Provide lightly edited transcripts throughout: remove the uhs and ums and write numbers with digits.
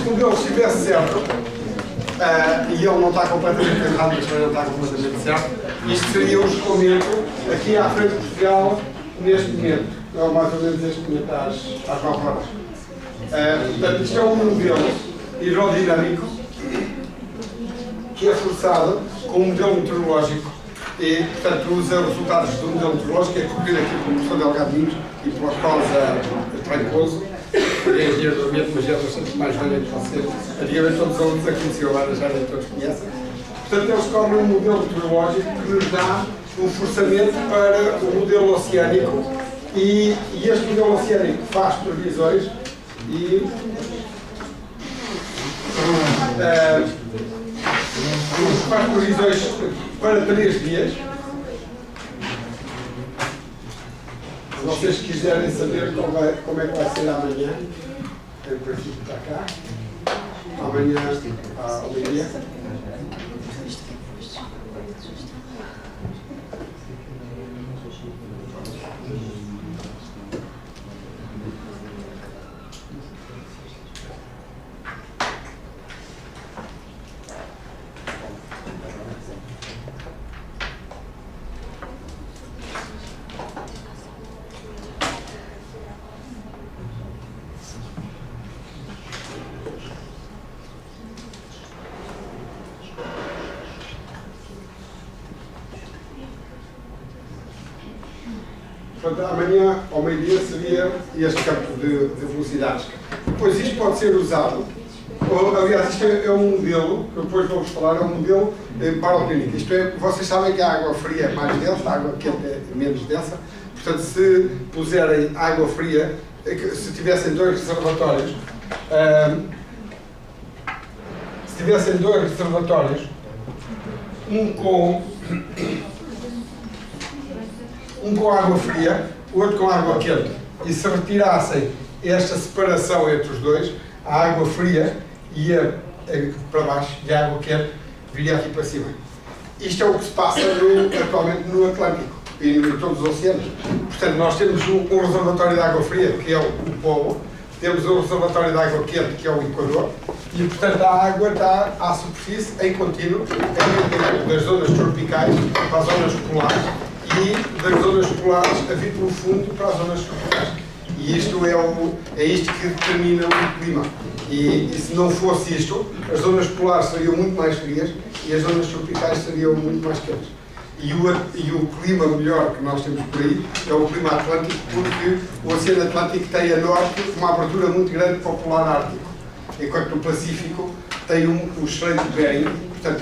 este modelo estivesse certo, e ele não está completamente errado, mas também não está completamente certo, isto seria o escoamento aqui à frente de Portugal neste momento, ou mais ou menos neste momento às 9 horas. Portanto, isto é um modelo hidrodinâmico que é forçado com um modelo meteorológico e, portanto, usa resultados do modelo meteorológico, é corrido aqui pelo professor Delgado Ninhos e pela Rosa Trancoso, que é engenheiro do ambiente, mas é bastante mais velha que vocês. Antigamente todos os alunos a conheciam, agora já nem todos conhecem. Portanto, eles cobrem um modelo meteorológico que nos dá um forçamento para o modelo oceânico e este modelo oceânico faz previsões e faz previsões para 3 dias. Se vocês quiserem saber como é que vai ser amanhã, em princípio está cá. Amanhã, ao meio-dia. Portanto, amanhã, ao meio-dia, seria este campo de velocidades. Depois, isto pode ser usado, aliás, isto é um modelo, que depois vou-vos falar, é um modelo paroclínico. Isto é, vocês sabem que a água fria é mais densa, a água quente é menos densa. Portanto, se puserem água fria, se tivessem 2 reservatórios, um com água fria, o outro com água quente, e se retirassem esta separação entre os dois, a água fria ia para baixo e a água quente viria aqui para cima. Isto é o que se passa atualmente no Atlântico e em todos os oceanos. Portanto, nós temos um reservatório de água fria, que é o Polo, temos um reservatório de água quente, que é o Equador, e, portanto, a água está à superfície, em contínuo, das zonas tropicais para as zonas polares, e das zonas polares a vir pelo fundo para as zonas tropicais. E isto é isto que determina o clima. E se não fosse isto, as zonas polares seriam muito mais frias e as zonas tropicais seriam muito mais quentes. E o clima melhor que nós temos por aí é o clima atlântico, porque o Oceano Atlântico tem a norte uma abertura muito grande para o polar ártico, enquanto no Pacífico tem o Estreito de Bering, portanto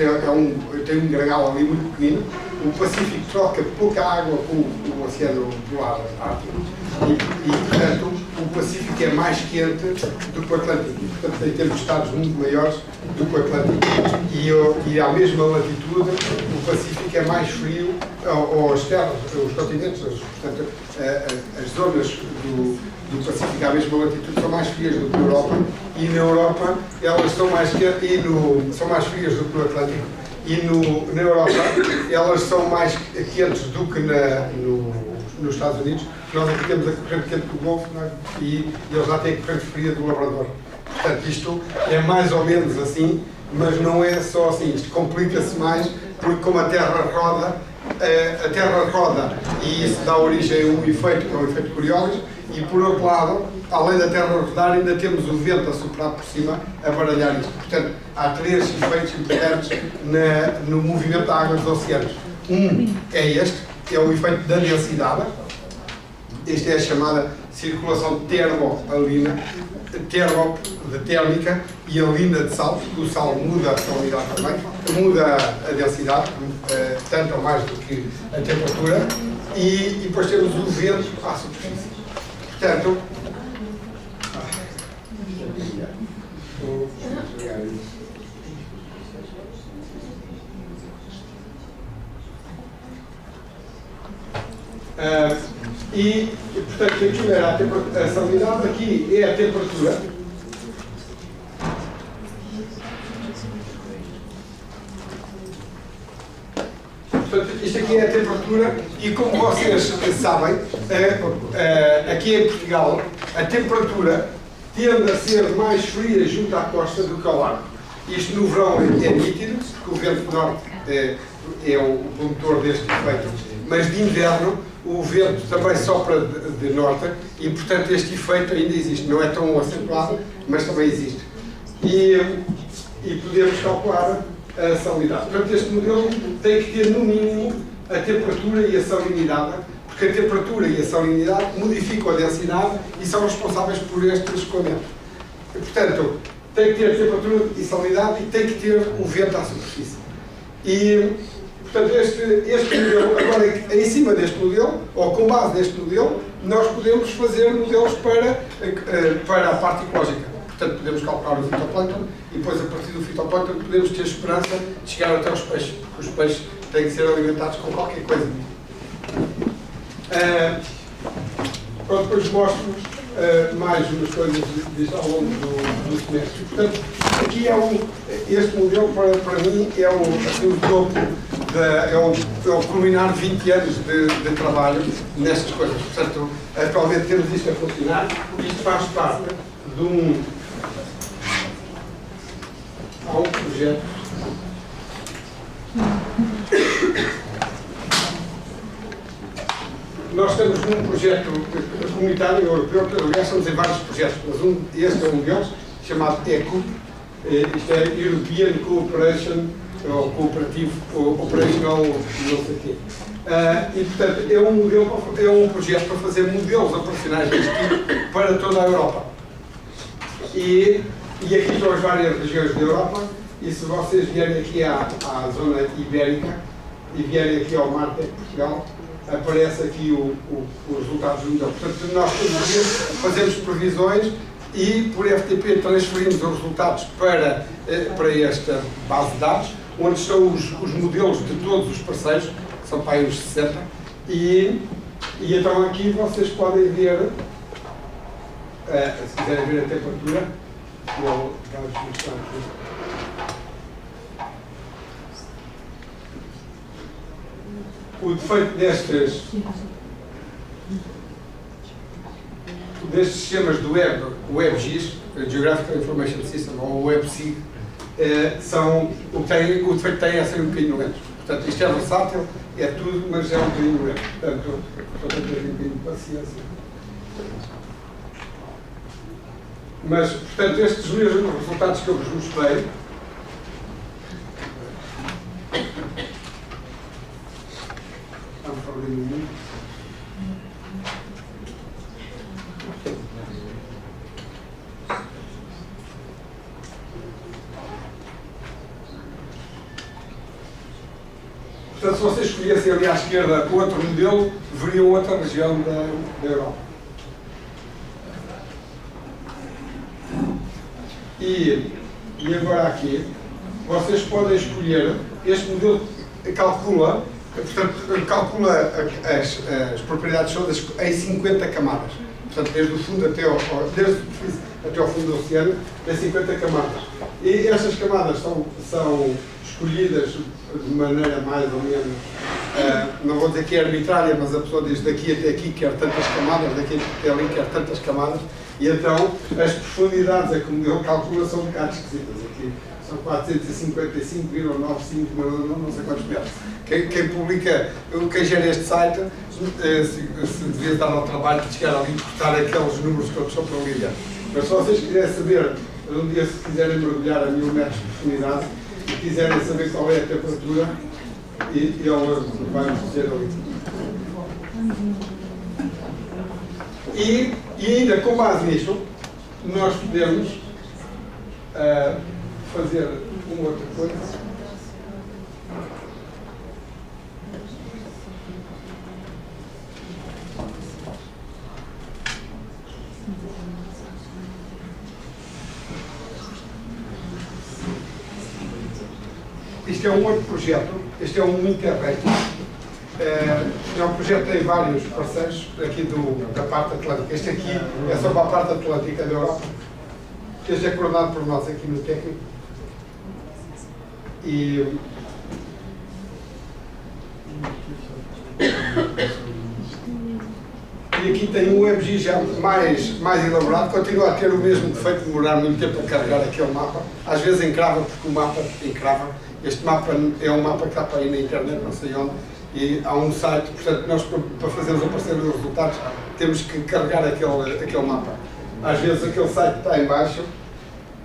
tem um gregal ali muito pequenino. O Pacífico troca pouca água com o Oceano Polar Ártico e, portanto, o Pacífico é mais quente do que o Atlântico. Portanto, tem tempestades muito maiores do que o Atlântico. E à mesma latitude, o Pacífico é mais frio, ou as terras, os continentes, portanto, as zonas do Pacífico à mesma latitude são mais frias do que na Europa, e na Europa elas são mais quentes, são mais frias do que no Atlântico. E na Europa elas são mais quentes do que nos Estados Unidos. Nós aqui temos a corrente quente do Golfo, não é? E eles lá têm a corrente fria do Labrador. Portanto, isto é mais ou menos assim, mas não é só assim. Isto complica-se mais, porque como a Terra roda e isso dá origem a um efeito, que é o efeito Coriolis, e por outro lado, além da Terra rodar, ainda temos o vento a soprar por cima, a baralhar isto. Portanto, há 3 efeitos importantes no movimento da água dos oceanos. Um é este, que é o efeito da densidade. Esta é a chamada circulação termoalina, termo de térmica e alina de sal, porque o sal muda a salinidade também, muda a densidade, tanto ou mais do que a temperatura, e depois temos o vento à superfície. Portanto, portanto, aqui era a salinidade, aqui é a temperatura. Portanto, isto aqui é a temperatura e, como vocês sabem, aqui em Portugal, a temperatura tende a ser mais fria junto à costa do que ao largo. Isto no verão é nítido, porque o vento norte é o promotor deste efeito, mas de inverno o vento também sopra de norte e, portanto, este efeito ainda existe. Não é tão acentuado, mas também existe. E podemos calcular a salinidade. Portanto, este modelo tem que ter, no mínimo, a temperatura e a salinidade, porque a temperatura e a salinidade modificam a densidade e são responsáveis por este escoamento. E, portanto, tem que ter temperatura e salinidade e tem que ter o vento à superfície. E, portanto, este modelo, agora em cima deste modelo, ou com base neste modelo, nós podemos fazer modelos para a parte ecológica. Portanto, podemos calcular o fitoplâncton e depois, a partir do fitoplâncton, podemos ter esperança de chegar até os peixes, porque os peixes têm que ser alimentados com qualquer coisa. Pronto, depois mostro-vos mais umas coisas disto ao longo do semestre. Portanto, aqui este modelo para mim é o topo, é o culminar de 20 anos de trabalho nestas coisas. Portanto, atualmente temos isto a funcionar. Isto faz parte de há um projeto nós estamos num projeto comunitário europeu, aliás, estamos em vários projetos, mas este é um deles, chamado ECOOP, isto é European Cooperation, ou Cooperativo, Operational, não sei o quê. E, portanto, é um projeto para fazer modelos operacionais deste tipo para toda a Europa. E aqui estão as várias regiões da Europa, e se vocês vierem aqui à zona ibérica, e vierem aqui ao mar de Portugal, aparece aqui os resultados do modelo. Portanto, nós todos os dias fazemos previsões e, por FTP, transferimos os resultados para esta base de dados, onde estão os modelos de todos os parceiros, que são para aí uns 60, e então aqui vocês podem ver, se quiserem ver a temperatura, vou dar-vos mostrar aqui. O defeito destes sistemas do WebGIS, Geographical Information System, ou WebSig, o defeito que tem é ser um bocadinho lento. Portanto, isto é versátil, é tudo, mas é um bocadinho lento. Portanto, tem que ter um bocadinho de paciência. Mas, portanto, estes mesmos resultados que eu vos mostrei, portanto, se vocês escolhessem ali à esquerda outro modelo, veriam outra região da Europa. E agora aqui, vocês podem escolher, este modelo calcula as propriedades todas em 50 camadas. Portanto, desde o fundo até ao fundo do oceano, tem 50 camadas. E estas camadas são escolhidas de maneira mais ou menos, não vou dizer que é arbitrária, mas a pessoa diz daqui até aqui quer tantas camadas, daqui até ali quer tantas camadas, e então as profundidades a que o modelo calcula são um bocado esquisitas. Aqui são 455,95, não sei quantos metros. Quem publica, quem gera este site, se devia dar ao trabalho de chegar ali e cortar aqueles números todos só para ali dentro. Mas se vocês quiserem saber, um dia se quiserem mergulhar a 1000 metros de profundidade e quiserem saber qual é a temperatura, ele vai-nos dizer ali. E ainda com base nisto, nós podemos fazer uma outra coisa. Isto é um outro projeto, este é um Interreg. É um projeto que tem vários parceiros aqui da parte atlântica. Este aqui é sobre a parte atlântica da Europa. Este é coordenado por nós aqui no técnico. E E aqui tem um WebGIS já mais elaborado, continua a ter o mesmo defeito de demorar muito tempo a carregar aquele mapa. Às vezes encrava, porque o mapa encrava. Este mapa é um mapa que está para aí na internet, não sei onde, e há um site, portanto nós para fazermos aparecer os resultados temos que carregar aquele mapa. Às vezes aquele site está em baixo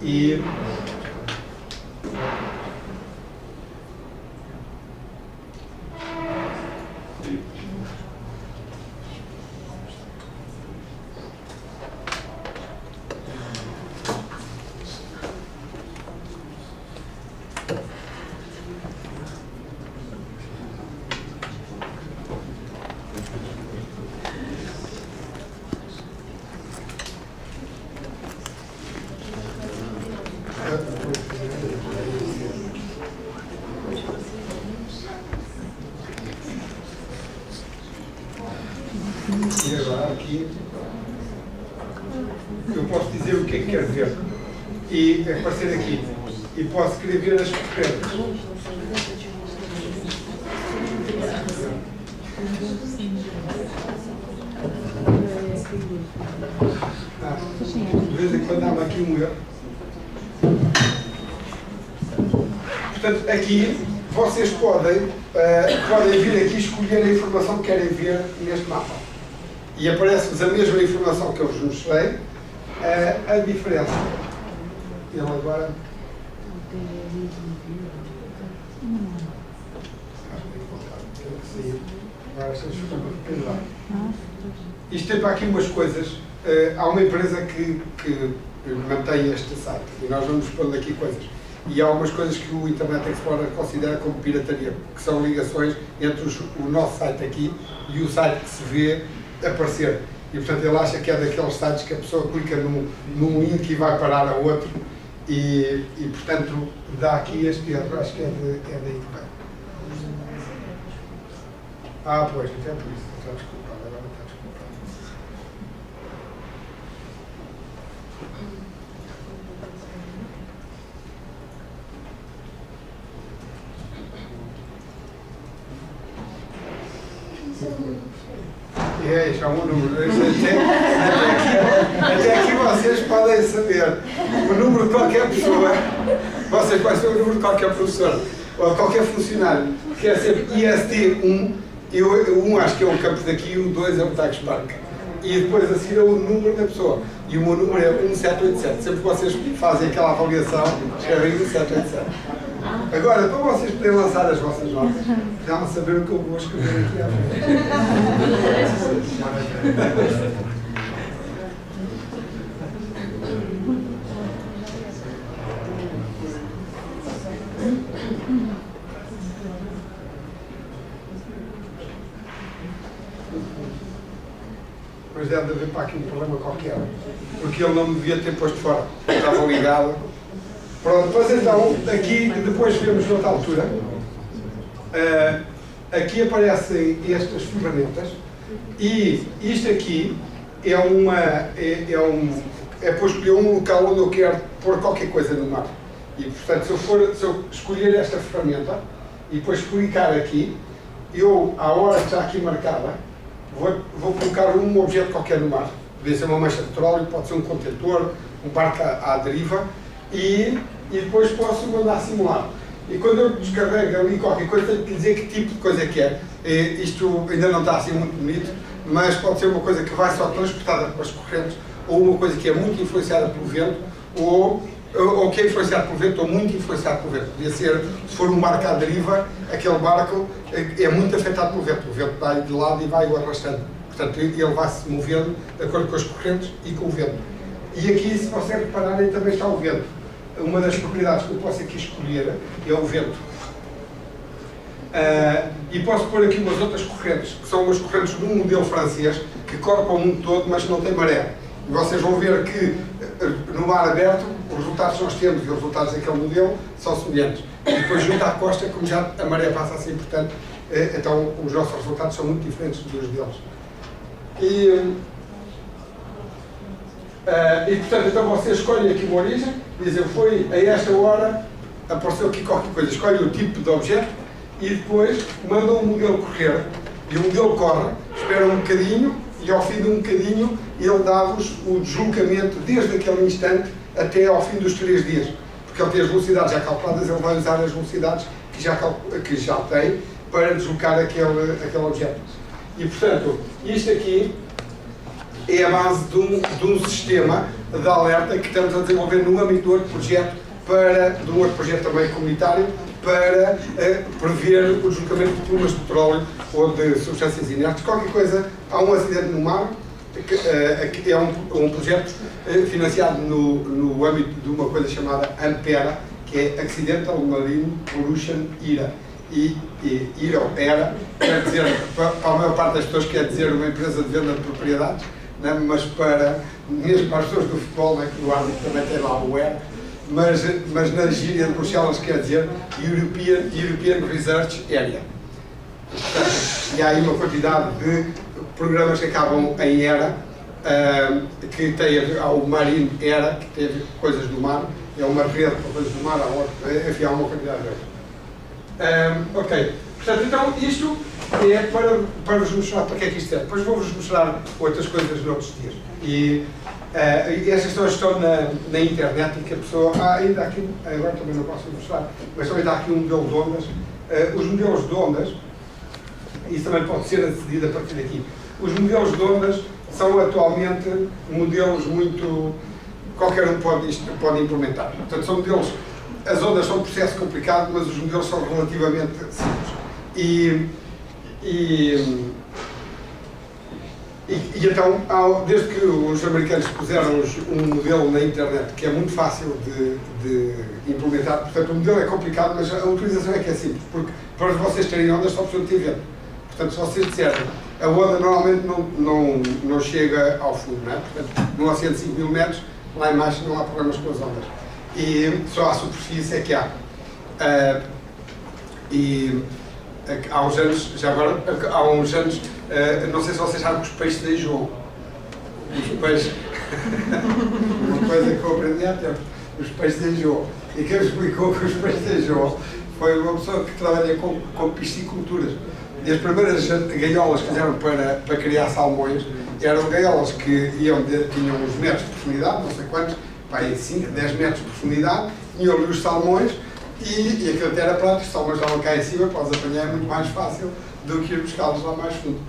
e agora aqui eu posso dizer o que é que quero ver e aparecer aqui e posso querer ver as referências. De vez em quando dá-me aqui um erro. Portanto, aqui vocês podem vir aqui escolher a informação que querem ver neste mapa. E aparece-vos a mesma informação que eu vos mostrei, a diferença. Ele agora... Isto tem para aqui umas coisas. Há uma empresa que mantém este site e nós vamos pondo aqui coisas. E há algumas coisas que o Internet Explorer considera como pirataria, que são ligações entre o nosso site aqui e o site que se vê aparecer. E portanto ele acha que é daqueles sites que a pessoa clica num link e vai parar a outro e portanto dá aqui este erro. Acho que é daí que vem. Ah, pois, até por isso. Está desculpado, agora está desculpado. Este é um número. Até aqui vocês podem saber o número de qualquer pessoa. Vocês podem saber o número de qualquer professor ou qualquer funcionário. Que é sempre IST1. O 1 acho que é o campus daqui e o 2 é o Tax Park. E depois a seguir é o número da pessoa. E o meu número é 1787. Sempre que vocês fazem aquela avaliação, escrevem 1787. Agora, para vocês poderem lançar as vossas notas, já vão saber o que eu vou escrever aqui à frente. Mas deve haver para aqui um problema qualquer, porque ele não me devia ter posto fora, estava ligado. Pronto, depois então, aqui, depois vemos noutra altura, aqui aparecem estas ferramentas e isto aqui é para escolher um local onde eu quero pôr qualquer coisa no mar. E portanto, se eu escolher esta ferramenta e depois clicar aqui, eu, à hora que está aqui marcada, vou colocar um objeto qualquer no mar. Pode ser uma mancha de petróleo, pode ser um contentor, um barco à deriva, e depois posso mandar simular. E quando eu descarrego ali qualquer coisa, tenho que dizer que tipo de coisa que é. Isto ainda não está assim muito bonito, mas pode ser uma coisa que vai só transportada pelas correntes, ou uma coisa que é muito influenciada pelo vento, ou que é influenciado pelo vento, ou muito influenciado pelo vento. Podia ser, se for um barco à deriva, aquele barco é muito afetado pelo vento. O vento vai de lado e vai o arrastando. Portanto, ele vai se movendo de acordo com as correntes e com o vento. E aqui, se vocês repararem, também está o vento. Uma das propriedades que eu posso aqui escolher é o vento. E posso pôr aqui umas outras correntes, que são umas correntes de um modelo francês, que corre para o mundo todo, mas não tem maré. E vocês vão ver que no mar aberto, os resultados que nós temos e os resultados daquele modelo são semelhantes. E depois junto à costa, como já a maré passa assim, portanto, então os nossos resultados são muito diferentes dos deles. E portanto, então vocês escolhem aqui uma origem, dizem, foi a esta hora, apareceu aqui qualquer coisa, escolhem o tipo de objeto e depois mandam o modelo correr. E o modelo corre, espera um bocadinho e ao fim de um bocadinho ele dá-vos o deslocamento desde aquele instante até ao fim dos 3 dias. Porque ele tem as velocidades já calculadas, ele vai usar as velocidades que já tem para deslocar aquele objeto. E portanto, isto aqui é a base de um sistema de alerta que estamos a desenvolver no âmbito do outro projeto, de um outro projeto também comunitário, para prever o deslocamento de plumas de petróleo ou de substâncias inertes. Qualquer coisa, há um acidente no mar, que é um projeto financiado no âmbito de uma coisa chamada AMPERA, que é Accidental Marine Pollution ERA. E ERA, ou ERA, quer dizer, para a maior parte das pessoas quer dizer uma empresa de venda de propriedades, né? Mas mesmo para as pessoas do futebol, né, que no árbitro também tem lá o ERA, mas na gíria de Bruxelas quer dizer European Research Area. Portanto, e há aí uma quantidade de programas que acabam em ERA, que tem o Marine ERA, que tem coisas do mar, é uma rede para coisas do mar, enfim, há uma quantidade de coisas. Ok, portanto, então isto é para vos mostrar para que é que isto é. Depois vou-vos mostrar outras coisas noutros dias. E estas pessoas estão na internet e que a pessoa... ainda aqui, agora também não posso mostrar, mas também está aqui um modelo de ondas. Os modelos de ondas, isso também pode ser acedido a partir daqui. Os modelos de ondas são atualmente modelos muito... qualquer um pode implementar. Portanto, são modelos... As ondas são um processo complicado, mas os modelos são relativamente simples. E então, desde que os americanos puseram um modelo na internet que é muito fácil de implementar, portanto o modelo é complicado, mas a utilização é que é simples, porque para vocês terem ondas só precisam de ter vento. Portanto, se vocês disserem, a onda normalmente não chega ao fundo, não é? Portanto, no oceano de 5 mil metros, lá embaixo não há problemas com as ondas. E só à superfície é que há. Há uns anos, não sei se vocês sabem que os peixes de enjoam. Os peixes. Uma coisa que eu aprendi há tempo. Os peixes de enjoam. E quem me explicou que os peixes de enjoam foi uma pessoa que trabalha com pisciculturas. E as primeiras gaiolas que fizeram para criar salmões eram gaiolas que tinham uns metros de profundidade, não sei quantos, aí 5, 10 metros de profundidade, tinham ali os salmões e aquilo até era prático, os salmões estavam cá em cima, para os apanhar é muito mais fácil do que ir buscá-los lá mais fundo.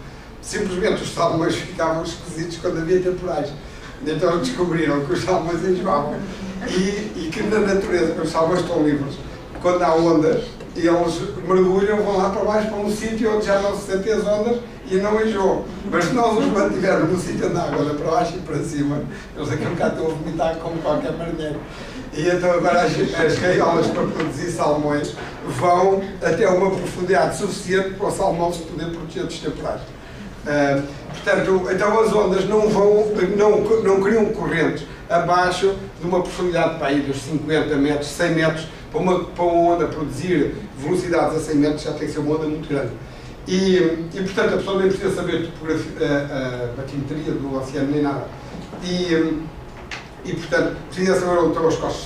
Simplesmente os salmões ficavam esquisitos quando havia temporais. Então descobriram que os salmões enjoavam e que na natureza, quando os salmões estão livres, quando há ondas, eles mergulham, vão lá para baixo para um sítio onde já não se sentem as ondas e não enjoam. Mas se nós os mantivermos no sítio onde a água anda para baixo e para cima, eles daqui a um bocado estão a vomitar como qualquer marinheiro. E então agora as gaiolas para produzir salmões vão até uma profundidade suficiente para o salmão se poder proteger dos temporais. Portanto, então as ondas não criam correntes abaixo de uma profundidade para aí dos 50 metros, 100 metros, para uma onda produzir velocidades a 100 metros já tem que ser uma onda muito grande. E portanto a pessoa nem precisa saber a batimetria do oceano nem nada. E portanto precisa saber onde estão as costas,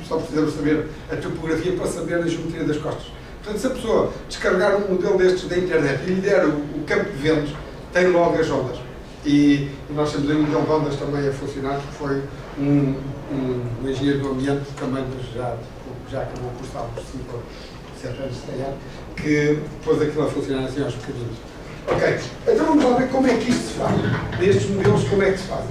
só precisamos saber a topografia para saber a geometria das costas. Portanto, se a pessoa descarregar um modelo destes da internet e lhe der o campo de ventos, tem logo as ondas. E nós temos aí um modelo de ondas também a funcionar, que foi um engenheiro do ambiente, também já acabou por estar por 5 ou 7 anos, se calhar, que pôs aquilo a funcionar assim aos bocadinhos. Ok, então vamos lá ver como é que isto se faz. Nestes modelos, como é que se fazem.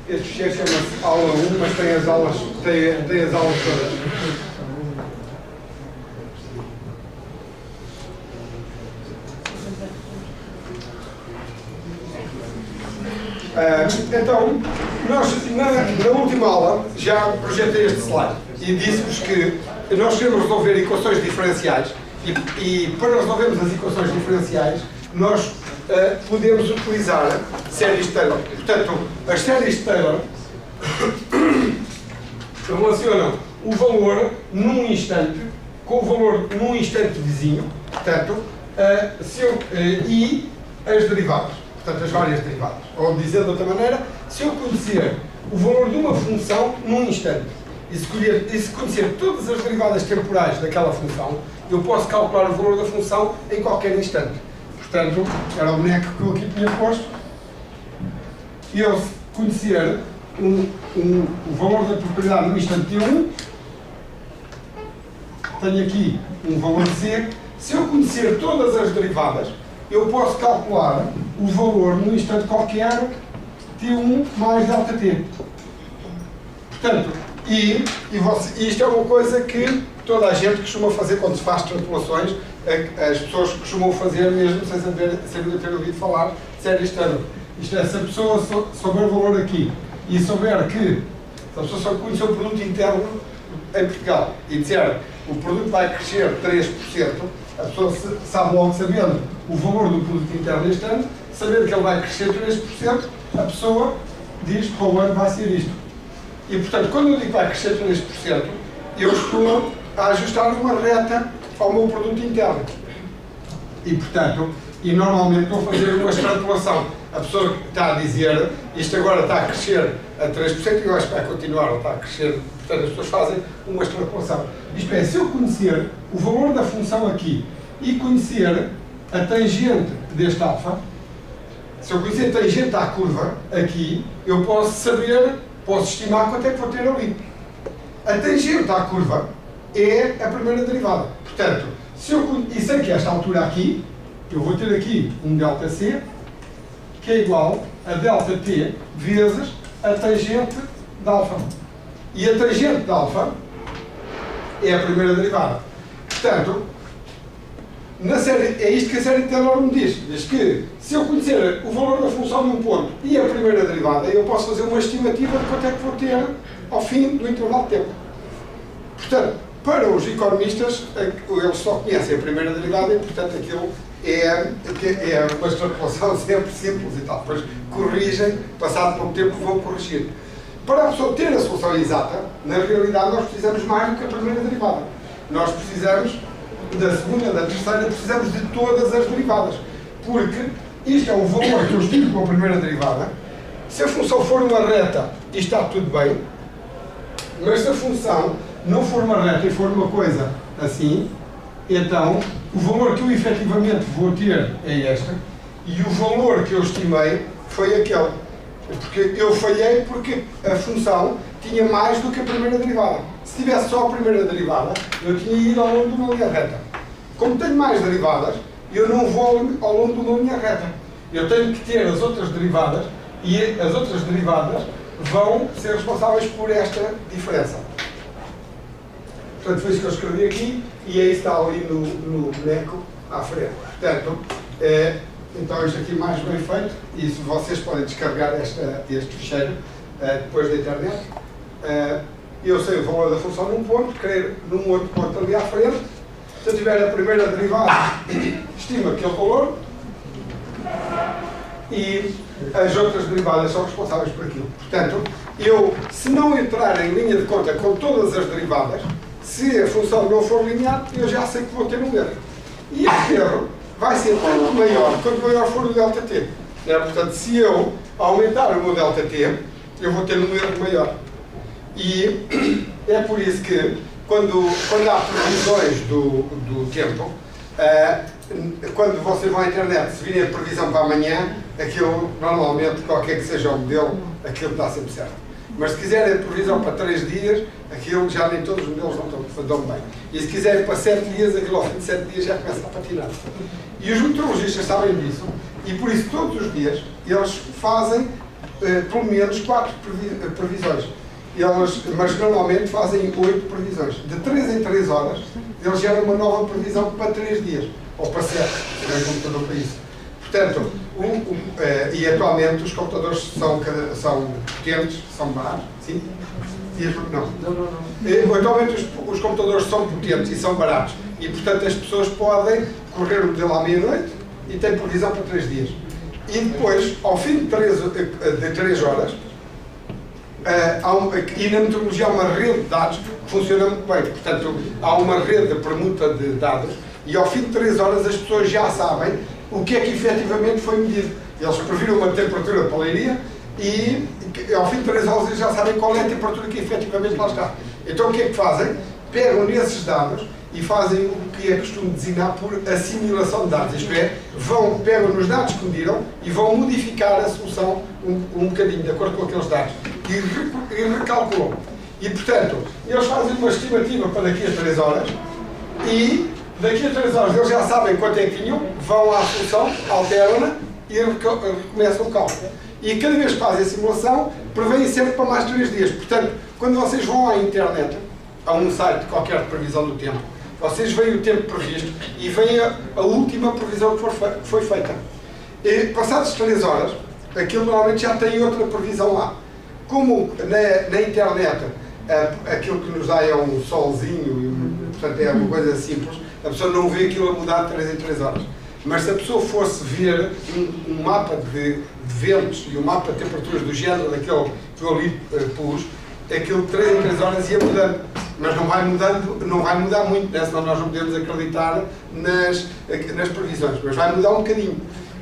Este ficheiro chama-se aula 1, mas tem as aulas todas. Então, nós na última aula já projetei este slide e disse-vos que nós queremos resolver equações diferenciais e para resolvermos as equações diferenciais nós podemos utilizar séries Taylor. Portanto, as séries Taylor relacionam o valor num instante com o valor num instante vizinho, portanto, e as derivadas, portanto, as várias derivadas. Ou dizer de outra maneira, se eu conhecer o valor de uma função num instante. E se conhecer todas as derivadas temporais daquela função, eu posso calcular o valor da função em qualquer instante. Portanto, era o boneco que eu aqui tinha posto. E eu conhecer o valor da propriedade no instante T1, tenho aqui um valor Z. Se eu conhecer todas as derivadas, eu posso calcular o valor num instante qualquer T1 mais ΔT. Portanto, isto é uma coisa que toda a gente costuma fazer quando se faz extrapolações. As pessoas costumam fazer mesmo sem ter ouvido falar série externa. Isto é, se a pessoa souber o valor aqui e souber que, se a pessoa só conhecer o produto interno em Portugal e disser o produto vai crescer 3%, a pessoa sabe logo, sabendo o valor do produto interno este ano, sabendo que ele vai crescer 3%, a pessoa diz que para o ano vai ser isto. E, portanto, quando eu digo que vai crescer 3%, eu estou a ajustar uma reta ao meu produto interno. E, portanto, normalmente estou a fazer uma extrapolação. A pessoa que está a dizer, isto agora está a crescer a 3% e eu acho que vai continuar, ou está a crescer. Portanto, as pessoas fazem uma extrapolação. Isto é, se eu conhecer o valor da função aqui e conhecer a tangente deste alfa, se eu conhecer a tangente à curva aqui, eu posso saber, posso estimar quanto é que vou ter ali. A tangente à curva é a primeira derivada. Portanto, e sei que esta altura aqui, eu vou ter aqui um ΔC, que é igual a ΔT vezes a tangente de alfa. E a tangente de alfa é a primeira derivada. Portanto, na série, é isto que a série de Taylor me diz. Diz que, se eu conhecer o valor da função num ponto e a primeira derivada, eu posso fazer uma estimativa de quanto é que vou ter ao fim do intervalo de tempo. Portanto, para os economistas, eles só conhecem a primeira derivada e, portanto, aquilo é uma extrapolação sempre simples e tal. Depois corrigem, passado pouco tempo vão corrigir. Para a pessoa ter a solução exata, na realidade nós precisamos mais do que a primeira derivada. Nós precisamos da segunda, da terceira, precisamos de todas as derivadas. Porque isto é o valor que eu estimo com a primeira derivada. Se a função for uma reta, isto está tudo bem. Mas se a função não for uma reta e for uma coisa assim, então o valor que eu efetivamente vou ter é este. E o valor que eu estimei foi aquele. Porque eu falhei porque a função tinha mais do que a primeira derivada. Se tivesse só a primeira derivada, eu tinha ido ao longo de uma linha reta. Como tenho mais derivadas, eu não vou ao longo de uma linha reta. Eu tenho que ter as outras derivadas e as outras derivadas vão ser responsáveis por esta diferença. Portanto, foi isso que eu escrevi aqui e é isso que está ali no boneco à frente. Portanto, então isto aqui mais bem feito, e isso vocês podem descarregar este ficheiro depois da internet. Eu sei o valor da função num ponto, querer num outro ponto ali à frente. Se eu tiver a primeira derivada, estimo aquele valor e as outras derivadas são responsáveis por aquilo. Portanto, se não entrar em linha de conta com todas as derivadas, se a função não for linear, eu já sei que vou ter um erro. E esse erro vai ser tanto maior quanto maior for o ΔT. Portanto, se eu aumentar o meu ΔT, eu vou ter um erro maior. E é por isso que, quando há previsões do tempo, quando vocês vão à internet, se virem a previsão para amanhã, aquilo, normalmente, qualquer que seja o modelo, aquilo está sempre certo. Mas se quiserem a previsão para 3 dias, aquilo já nem todos os modelos não dão bem. E se quiserem para 7 dias, aquilo ao fim de 7 dias já começa a patinar. E os meteorologistas sabem disso, e por isso todos os dias eles fazem pelo menos 4 previsões. Mas normalmente fazem 8 previsões. De 3 em 3 horas, eles geram uma nova previsão para 3 dias. Ou para 7, não é computador para isso. Portanto, e atualmente os computadores são potentes, são baratos, sim? Não. Atualmente os computadores são potentes e são baratos. E, portanto, as pessoas podem correr o modelo à meia-noite e têm previsão para 3 dias. E depois, ao fim de 3 horas, e na meteorologia há uma rede de dados que funciona muito bem. Portanto, há uma rede de permuta de dados e ao fim de 3 horas as pessoas já sabem o que é que efetivamente foi medido. Eles previram uma temperatura para Leiria, e ao fim de 3 horas eles já sabem qual é a temperatura que efetivamente lá está. Então o que é que fazem? Pegam nesses dados e fazem o que é costume designar por assimilação de dados, isto é, pegam nos dados que mediram e vão modificar a solução um bocadinho, de acordo com aqueles dados, e recalculam. E, portanto, eles fazem uma estimativa para daqui a 3 horas e daqui a 3 horas eles já sabem quanto é que tinham, vão à solução, alteram-na e recomeçam o cálculo. E cada vez que fazem a simulação, prevêem sempre para mais 3 dias. Portanto, quando vocês vão à internet, a um site qualquer de previsão do tempo, vocês veem o tempo previsto e veem a última previsão que foi feita. E, passadas 3 horas, aquilo normalmente já tem outra previsão lá. Como na internet aquilo que nos dá é um solzinho, e, portanto é uma coisa simples, a pessoa não vê aquilo a mudar de 3 em 3 horas. Mas se a pessoa fosse ver um mapa de ventos e um mapa de temperaturas do género daquele que eu ali pus, aquilo de 3 em 3 horas ia mudando. Mas não vai mudar muito, né? Senão nós não podemos acreditar nas previsões, mas vai mudar um bocadinho.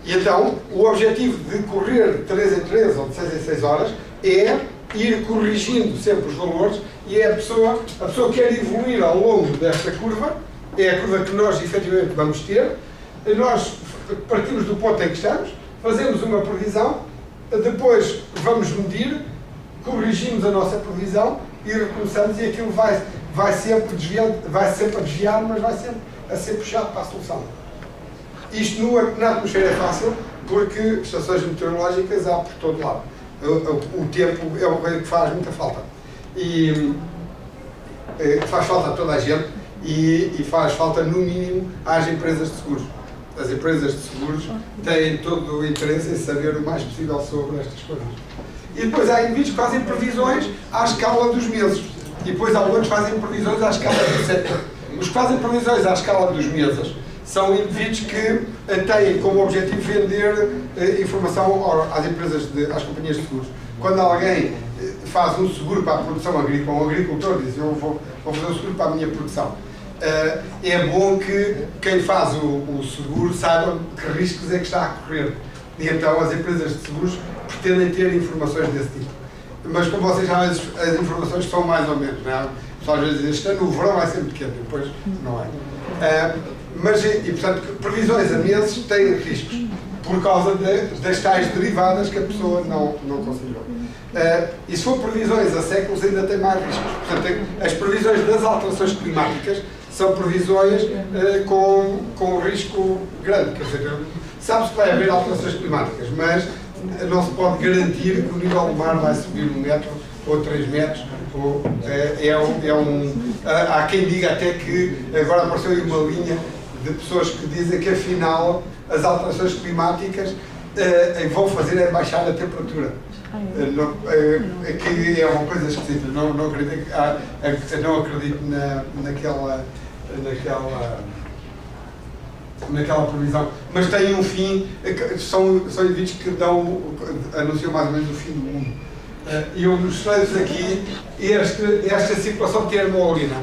E então, o objetivo de correr de 3 em 3 ou de 6 em 6 horas é ir corrigindo sempre os valores e a pessoa quer evoluir ao longo desta curva, é a curva que nós efetivamente vamos ter, e nós partimos do ponto em que estamos, fazemos uma previsão, depois vamos medir, corrigimos a nossa previsão e recomeçamos, e aquilo vai sempre a desviar, mas vai sempre a ser puxado para a solução. Isto na atmosfera é fácil, porque estações meteorológicas há por todo lado. O tempo é uma coisa que faz muita falta. E faz falta a toda a gente e faz falta, no mínimo, às empresas de seguros. As empresas de seguros têm todo o interesse em saber o mais possível sobre estas coisas. E depois há indivíduos que fazem previsões à escala dos meses. E depois há outros que fazem previsões à escala do século. Os que fazem previsões à escala dos meses são indivíduos que têm como objetivo vender informação às empresas, às companhias de seguros. Quando alguém faz um seguro para a produção agrícola, um agricultor diz, eu vou fazer um seguro para a minha produção. É bom que quem faz o seguro saiba que riscos é que está a correr. E então as empresas de seguros pretendem ter informações desse tipo. Mas como vocês sabem, as informações são mais ou menos, não é? Só às vezes este ano o verão vai ser pequeno, depois não é. E portanto, previsões a meses têm riscos, por causa das tais derivadas que a pessoa não considerou. E se for previsões a séculos, ainda tem mais riscos. Portanto, as previsões das alterações climáticas são previsões com risco grande. Quer dizer, sabe-se que vai haver alterações climáticas, mas não se pode garantir que o nível do mar vai subir 1 metro ou 3 metros. Há quem diga até que agora apareceu aí uma linha de pessoas que dizem que afinal as alterações climáticas vão fazer é baixar a temperatura. Que é uma coisa esquisita. Não acredito naquela previsão, mas tem um fim, são indivíduos que anunciam mais ou menos o fim do mundo. E eu mostrei-vos aqui esta situação termoolina.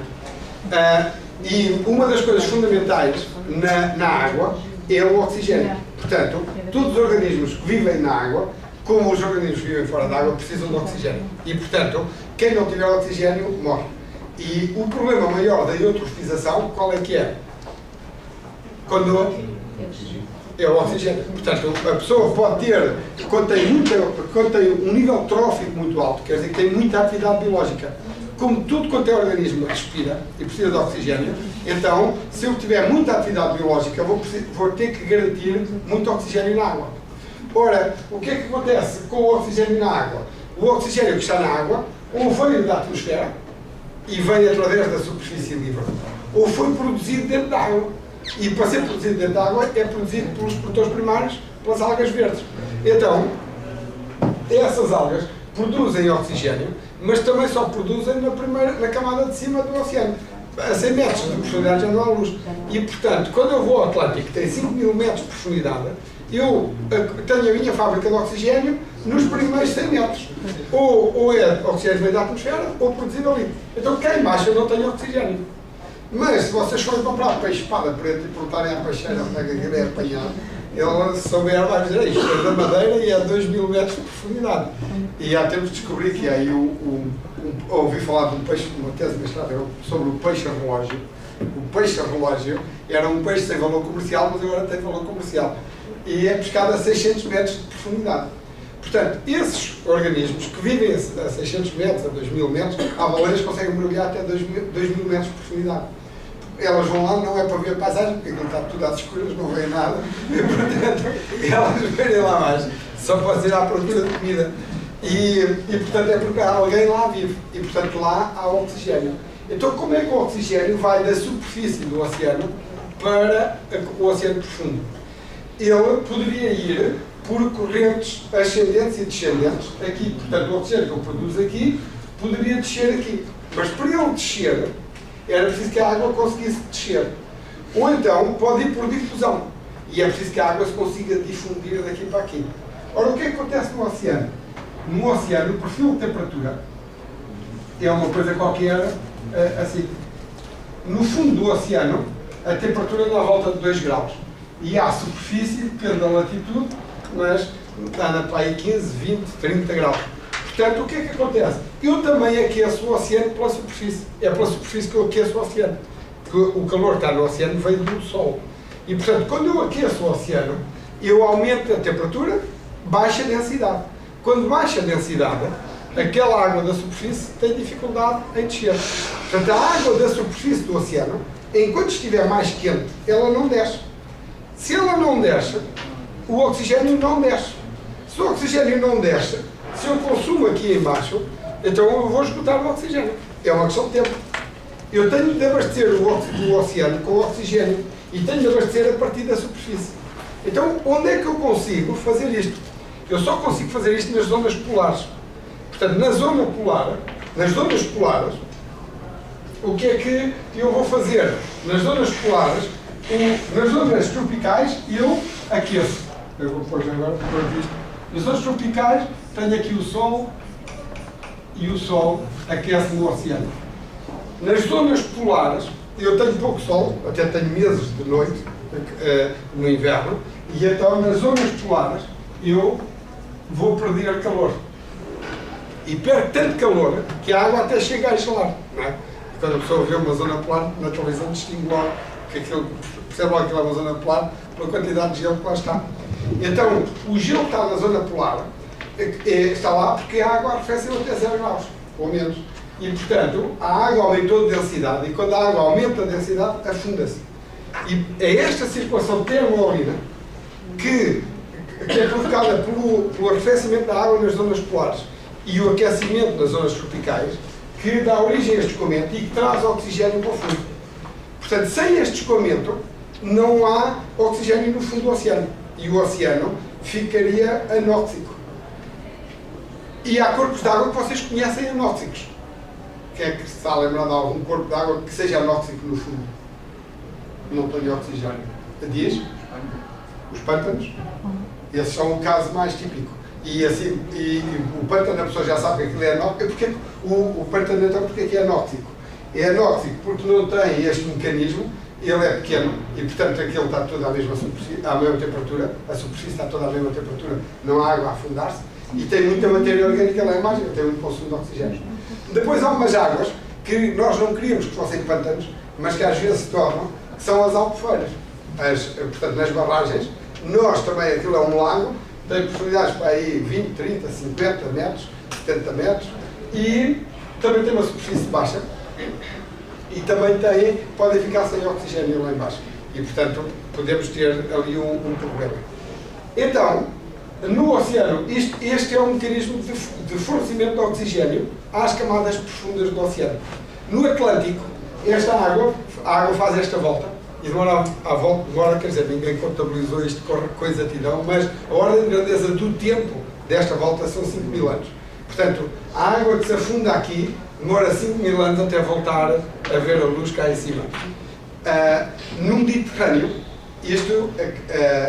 E uma das coisas fundamentais na água é o oxigênio. Portanto, todos os organismos que vivem na água, como os organismos que vivem fora da água, precisam de oxigênio. E, portanto, quem não tiver oxigênio morre. E o problema maior da eutrofização, qual é que é? Quando é o oxigênio. Portanto, a pessoa pode ter, quando tem um nível trófico muito alto, quer dizer que tem muita atividade biológica. Como tudo quanto é organismo respira e precisa de oxigênio, então, se eu tiver muita atividade biológica, vou ter que garantir muito oxigênio na água. Ora, o que é que acontece com o oxigênio na água? O oxigênio que está na água, ou veio da atmosfera, e vem através da superfície livre, ou foi produzido dentro da água. E para ser produzido dentro da água, é produzido pelos produtores primários, pelas algas verdes. Então, essas algas produzem oxigênio, mas também só produzem na camada de cima do oceano. A 100 metros de profundidade já não há luz. E, portanto, quando eu vou ao Atlântico, que tem 5.000 metros de profundidade, eu tenho a minha fábrica de oxigênio nos primeiros 100 metros. Ou é oxigênio que vem da atmosfera, ou produzido ali. Então, cá embaixo eu não tenho oxigênio. Mas, se vocês forem comprar peixe espada preta e perguntarem à peixeira onde é que aquilo é apanhado, ele souber, vai dizer, isto é da Madeira e é 2.000 metros de profundidade. E há tempos descobri que aí ouvi falar de um peixe, uma tese de mestrado sobre o peixe-relógio. O peixe-relógio era um peixe sem valor comercial, mas agora tem valor comercial. E é pescado a 600 metros de profundidade. Portanto, esses organismos que vivem a 600 metros, a 2.000 metros, há baleias que conseguem mergulhar até 2.000 metros de profundidade. Elas vão lá, não é para ver a paisagem, porque aquilo está tudo às escuras, não vê nada. E, portanto, elas verem lá mais, só para ir à procura de comida. E, portanto, é porque alguém lá vive. E, portanto, lá há oxigênio. Então, como é que o oxigênio vai da superfície do oceano para o oceano profundo? Ele poderia ir por correntes ascendentes e descendentes. Aqui, portanto, o oxigênio que ele produz aqui, poderia descer aqui. Mas para ele descer, era preciso que a água conseguisse descer. Ou então, pode ir por difusão. E é preciso que a água se consiga difundir daqui para aqui. Ora, o que é que acontece no oceano? No oceano, o perfil de temperatura é uma coisa qualquer, assim. No fundo do oceano, a temperatura anda à volta de 2 graus. E à superfície, depende da latitude, mas anda para aí 15, 20, 30 graus. Portanto, o que é que acontece? Eu também aqueço o oceano pela superfície. É pela superfície que eu aqueço o oceano. Porque o calor que está no oceano veio do Sol. E, portanto, quando eu aqueço o oceano, eu aumento a temperatura, baixa a densidade. Quando baixa a densidade, aquela água da superfície tem dificuldade em descer. Portanto, a água da superfície do oceano, enquanto estiver mais quente, ela não desce. Se ela não desce, o oxigênio não desce. Se o oxigênio não desce, se eu consumo aqui em baixo, então eu vou esgotar o oxigênio. É uma questão de tempo. Eu tenho de abastecer o oceano com oxigênio e tenho de abastecer a partir da superfície. Então, onde é que eu consigo fazer isto? Eu só consigo fazer isto nas zonas polares. Portanto, nas zonas polares, o que é que eu vou fazer? Nas zonas polares, nas zonas tropicais, eu aqueço. Eu vou pôr agora por isto. Nas zonas tropicais, tenho aqui o Sol e o Sol aquece no oceano. Nas zonas polares, eu tenho pouco Sol, até tenho meses de noite no inverno, e então nas zonas polares eu vou perder calor. E perco tanto calor que a água até chega a gelar. Não é? E quando a pessoa vê uma zona polar na televisão, distingue logo que aquilo, percebe logo que é uma zona polar pela quantidade de gelo que lá está. Então, o gelo que está na zona polar está lá porque a água arrefeceu até 0 graus, ou menos. E, portanto, a água aumentou de densidade e quando a água aumenta a densidade, afunda-se. E é esta circulação termo-urina que é provocada pelo arrefecimento da água nas zonas polares e o aquecimento nas zonas tropicais que dá origem a este escoamento e que traz oxigênio para o fundo. Portanto, sem este escoamento, não há oxigênio no fundo do oceano. E o oceano ficaria anóxico. E há corpos de água que vocês conhecem anóxicos. Quem é que se está a lembrar de algum corpo de água que seja anóxico no fundo? Não tem oxigênio. Diz? Os pântanos? Esses são o caso mais típico. E, assim, o pântano, a pessoa já sabe que aquilo é anóxico. Porque o pântano, então, porque é que é anóxico? É anóxico porque não tem este mecanismo, ele é pequeno e, portanto, aquilo está todo à mesma temperatura, a superfície está toda à mesma temperatura, não há água a afundar-se e tem muita matéria orgânica lá embaixo, tem muito consumo de oxigênio. Depois há umas águas que nós não queríamos que fossem pântanos, mas que às vezes se tornam, que são as albufeiras. Portanto, nas barragens, nós também, aquilo é um lago, tem profundidades para aí 20, 30, 50 metros, 70 metros e também tem uma superfície baixa e também podem ficar sem oxigênio lá embaixo. E, portanto, podemos ter ali um problema. Então, no oceano, este é um mecanismo de fornecimento de oxigênio às camadas profundas do oceano. No Atlântico, a água faz esta volta, e demora a volta, quer dizer, ninguém contabilizou isto com exatidão, mas a ordem de grandeza do tempo desta volta são 5.000 anos. Portanto, a água que se afunda aqui demora 5.000 anos até voltar a ver a luz cá em cima. No Mediterrâneo,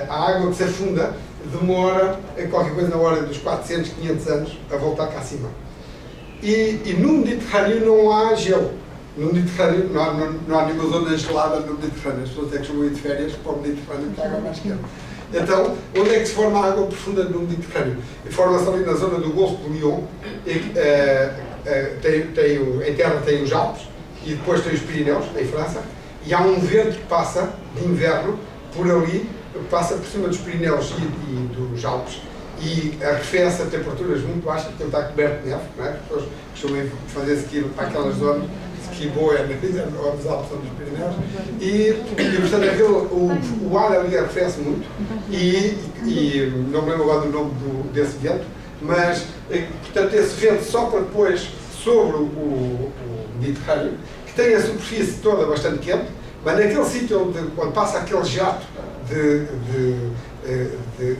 a água que se afunda demora qualquer coisa na ordem dos 400, 500 anos a voltar cá acima. E no Mediterrâneo não há gelo. No Mediterrâneo não há nenhuma zona gelada no Mediterrâneo. As pessoas é que vão ir de férias para o Mediterrâneo, que a água é mais quente. Então, onde é que se forma a água profunda no Mediterrâneo? Forma-se ali na zona do Golfo do Lyon, em terra tem os Alpes, e depois tem os Pirineus, em França, e há um vento que passa, de inverno, por ali, passa por cima dos Pirineus e dos Alpes, e arrefece a temperaturas muito baixas, porque ele está coberto de neve, não é? As pessoas costumam fazer ski para aquelas zonas, ski boa, ou dos Alpes ou dos Pirineus, e portanto, o ar ali arrefece muito, e não me lembro agora do nome desse vento, mas, portanto, esse vento sopra depois sobre o Mediterrâneo, que tem a superfície toda bastante quente, mas naquele sítio onde passa aquele jato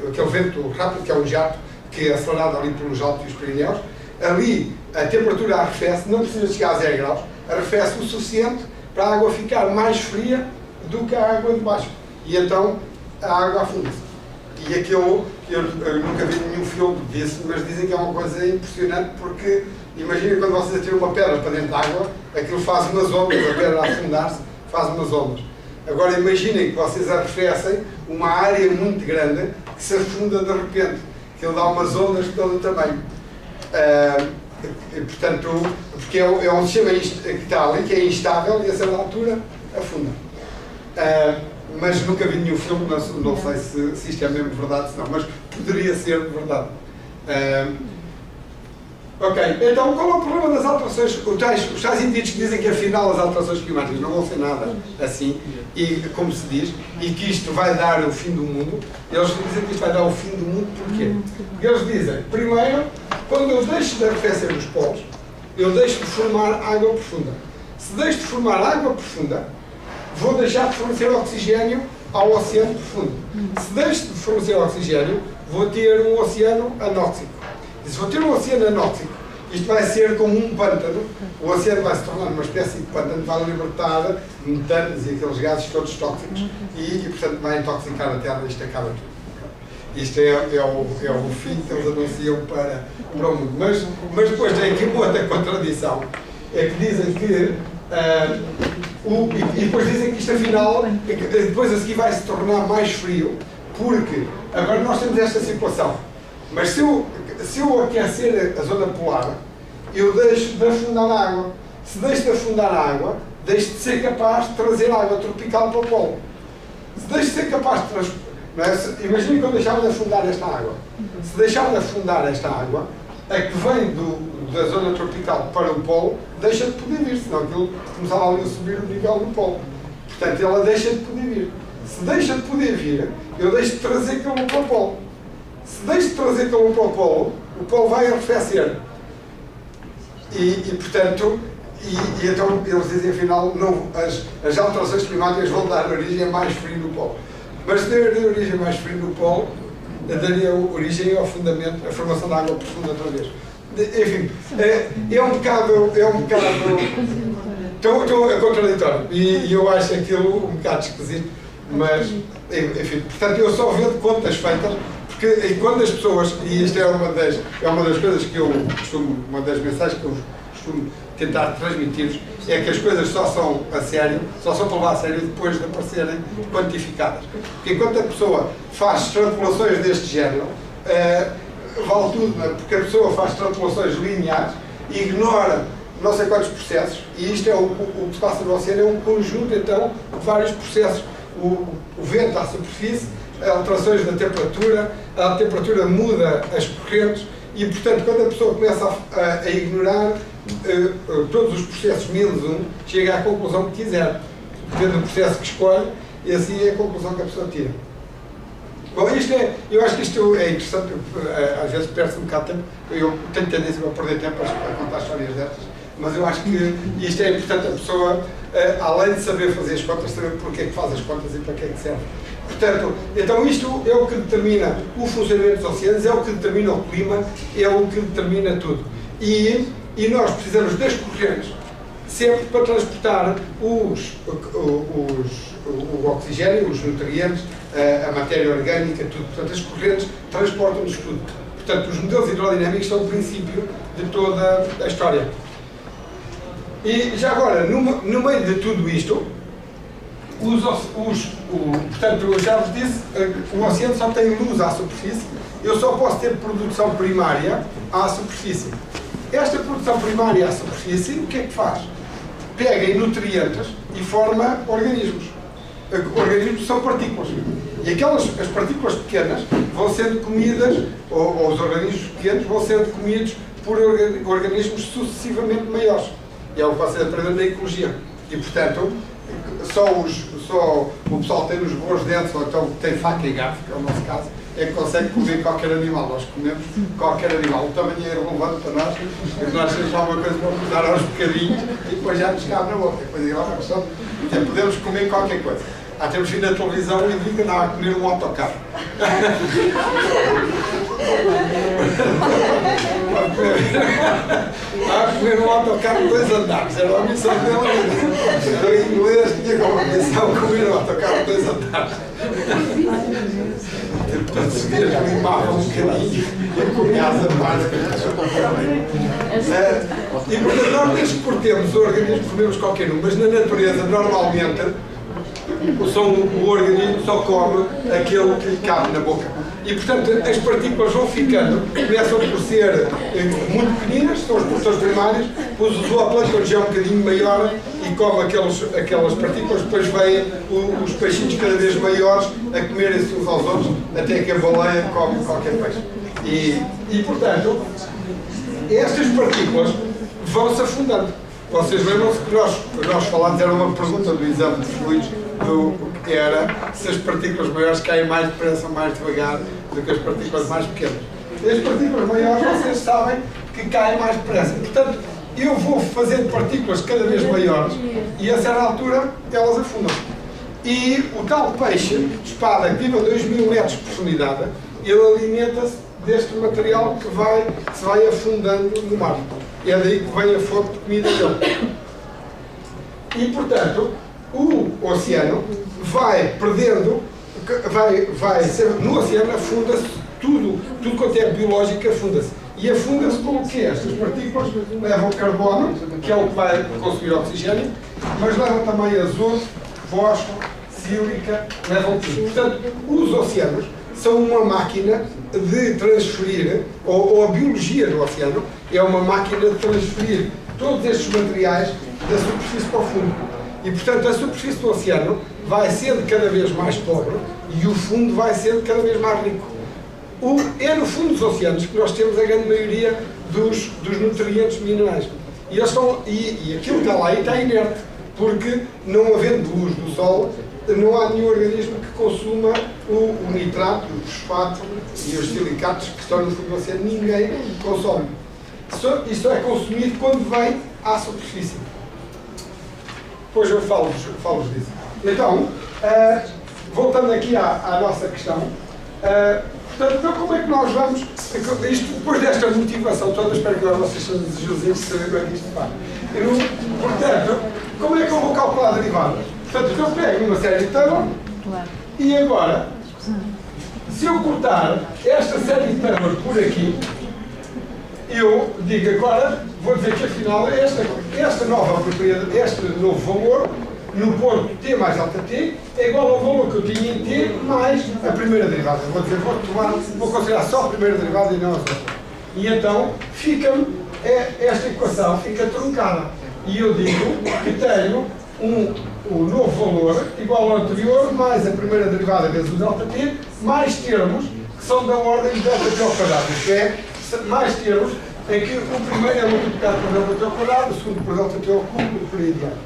aquele vento rápido, que é um jato que é acelerado ali pelos Alpes e os Pirineus, ali a temperatura arrefece, não precisa chegar a 0 graus, arrefece o suficiente para a água ficar mais fria do que a água de baixo. E então a água afunda-se. E aquilo, eu nunca vi nenhum filme disso, mas dizem que é uma coisa impressionante, porque imaginem quando vocês atiram uma pedra para dentro da água, aquilo faz umas ondas, a pedra a afundar-se faz umas ondas. Agora imaginem que vocês arrefecem uma área muito grande que se afunda de repente, que ele dá umas ondas de todo o tamanho. Portanto, porque é um sistema que está ali, que é instável e a certa altura afunda. Mas nunca vi nenhum filme, não sei se isto é mesmo verdade, se não, mas poderia ser verdade. Ok, então qual é o problema das alterações? Os tais indivíduos que dizem que afinal as alterações climáticas não vão ser nada assim, e como se diz, e que isto vai dar o fim do mundo, eles dizem que isto vai dar o fim do mundo porquê? Porque eles dizem, primeiro, quando eu deixo de arrefecer os polos, eu deixo de formar água profunda. Se deixo de formar água profunda, vou deixar de fornecer oxigênio ao oceano profundo. Se deixo de fornecer oxigênio, vou ter um oceano anóxico. E se vou ter um oceano anóxico, isto vai ser como um pântano, o oceano vai se tornar uma espécie de pântano, vai libertar metanos e aqueles gases todos tóxicos e portanto, vai intoxicar a Terra e isto acaba tudo. Isto é o fim que eles anunciam para o mundo. Mas depois tem aqui uma outra contradição, é que dizem que e depois dizem que isto afinal, depois a seguir vai se tornar mais frio, porque agora nós temos esta situação, mas se eu aquecer a zona polar, eu deixo de afundar a água. Se deixo de afundar a água, deixo de ser capaz de trazer água tropical para o polo. Se deixo de ser capaz de transportar, imagine que eu deixava de afundar esta água. Se deixar de afundar esta água, a que vem da zona tropical para o polo, deixa de poder vir, senão aquilo começava ali a subir o nível do polo. Portanto, ela deixa de poder vir. Se deixa de poder vir, eu deixo de trazer calor para o polo. Se deixo de trazer calor para o polo vai arrefecer. Portanto, então eles dizem afinal, não, as alterações climáticas vão dar origem a mais frio no polo. Mas se der origem a mais frio no polo, daria origem ao fundamento, a formação da água profunda outra vez. Enfim, é um bocado é contraditório. E eu acho aquilo um bocado esquisito, mas, enfim, portanto, eu só vejo contas feitas, porque quando as pessoas, e isto é uma das coisas que eu costumo, uma das mensagens que eu costumo tentar transmitir, é que as coisas só são a sério, só são para levar a sério depois de aparecerem quantificadas. Porque enquanto a pessoa faz extrapolações deste género, vale tudo, não é? Porque a pessoa faz extrapolações lineares e ignora não sei quantos processos, e isto é o que se passa no oceano, é um conjunto então de vários processos. O vento à superfície, alterações da temperatura, a temperatura muda as correntes e, portanto, quando a pessoa começa a ignorar todos os processos menos um, chega à conclusão que quiser, depende do processo que escolhe, e assim é a conclusão que a pessoa tira. Bom, eu acho que isto é interessante, às vezes perde-se um bocado de tempo, eu tenho tendência a perder tempo a contar histórias destas, mas eu acho que isto é importante a pessoa, além de saber fazer as contas, saber porque é que faz as contas e para que é que serve. Portanto, então isto é o que determina o funcionamento dos oceanos, é o que determina o clima, é o que determina tudo. E nós precisamos das correntes sempre para transportar o oxigênio, os nutrientes, a matéria orgânica, tudo. Portanto, as correntes transportam-nos tudo. Portanto, os modelos hidrodinâmicos são o princípio de toda a história. E já agora, no meio de tudo isto, Portanto, eu já vos disse, o oceano só tem luz à superfície, eu só posso ter produção primária à superfície. Esta produção primária à superfície, o que é que faz? Pega em nutrientes e forma organismos. Organismos são partículas. E as partículas pequenas vão sendo comidas, ou os organismos pequenos vão sendo comidos por organismos sucessivamente maiores. E é o que vocês aprendem na ecologia. E, portanto, só o pessoal que tem os bons dentes, ou então tem faca e garfo, que é o nosso caso, é que consegue comer qualquer animal. Nós comemos qualquer animal. O tamanho é irrelevante para nós, porque nós temos alguma coisa para nos dar aos bocadinhos e depois já nos cabe na boca. Depois é uma questão. Então, podemos comer qualquer coisa. Temos vindo na televisão e vi que andava a comer um autocarro. Estava a comer um autocarro de 2 andares. Era a missão dela. Era em inglês, tinha como missão comer um autocarro de 2 andares. Todos os dias limpava um bocadinho e comia as andares. E portanto, nós desde que cortemos o organismo, comemos qualquer um, mas na natureza, normalmente, o organismo só come aquele que lhe cabe na boca. E, portanto, as partículas vão ficando, começam por ser muito pequeninas, são os produtores primários, depois o zooplâncton já é um bocadinho maior e come aquelas partículas, depois vêm os peixinhos cada vez maiores a comerem-se uns aos outros, até que a baleia come qualquer peixe. E portanto, estas partículas vão-se afundando. Vocês lembram-se que nós falámos, era uma pergunta do exame de fluidos, que era se as partículas maiores caem mais depressa, mais devagar do que as partículas mais pequenas. E as partículas maiores, vocês sabem que caem mais depressa. Portanto, eu vou fazendo partículas cada vez maiores e a certa altura elas afundam. E o tal peixe, espada, que vive a 2000 metros de profundidade, ele alimenta-se deste material que se vai afundando no mar. É daí que vem a fonte de comida dele. E, portanto, o oceano vai perdendo, no oceano afunda-se tudo quanto é biológico afunda-se. E afunda-se com o quê? Estas partículas levam carbono, que é o que vai consumir oxigênio, mas levam também azoto, fósforo, sílica, levam tudo. Portanto, os oceanos são uma máquina de transferir, ou a biologia do oceano é uma máquina de transferir todos estes materiais da superfície para o fundo. E, portanto, a superfície do oceano vai sendo cada vez mais pobre e o fundo vai sendo cada vez mais rico. É no fundo dos oceanos que nós temos a grande maioria dos nutrientes minerais. E aquilo que está lá está inerte, porque não havendo luz do sol, não há nenhum organismo que consuma o nitrato, o fosfato e os silicatos que estão no fundo do oceano. Ninguém consome. Isso é consumido quando vem à superfície. Depois eu falo-vos disso. Então, voltando aqui à nossa questão, portanto, então como é que nós vamos, isto, depois desta motivação toda, espero que agora vocês sejam desejosos de saber como é que isto faz. Portanto, como é que eu vou calcular a derivada? Portanto, eu pego uma série de tabulas e agora, se eu cortar esta série de tabulas por aqui, eu digo agora, vou dizer que afinal esta nova propriedade, este novo valor, no ponto t mais delta t, é igual ao valor que eu tinha em t mais a primeira derivada. Vou considerar só a primeira derivada e não as outras. E então, esta equação fica truncada. E eu digo que tenho um novo valor igual ao anterior, mais a primeira derivada vezes o delta t, mais termos que são da ordem de delta t ao quadrado. Isto é, mais termos em que o primeiro é multiplicado por delta t ao quadrado, o segundo por delta t ao cubo e por aí adiante.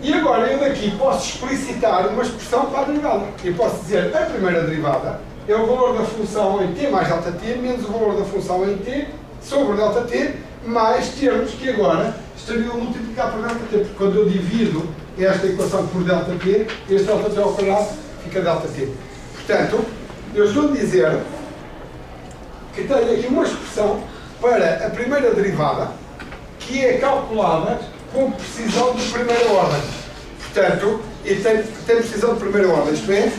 E agora eu daqui posso explicitar uma expressão para a derivada. Eu posso dizer a primeira derivada é o valor da função em t mais delta t menos o valor da função em t sobre delta t mais termos que agora estariam a multiplicar por delta t, porque quando eu divido esta equação por delta t, este delta t ao quadrado fica delta t. Portanto, eu estou a dizer que tenho aqui uma expressão para a primeira derivada que é calculada com precisão de primeira ordem. Portanto, tem precisão de primeira ordem, isto é,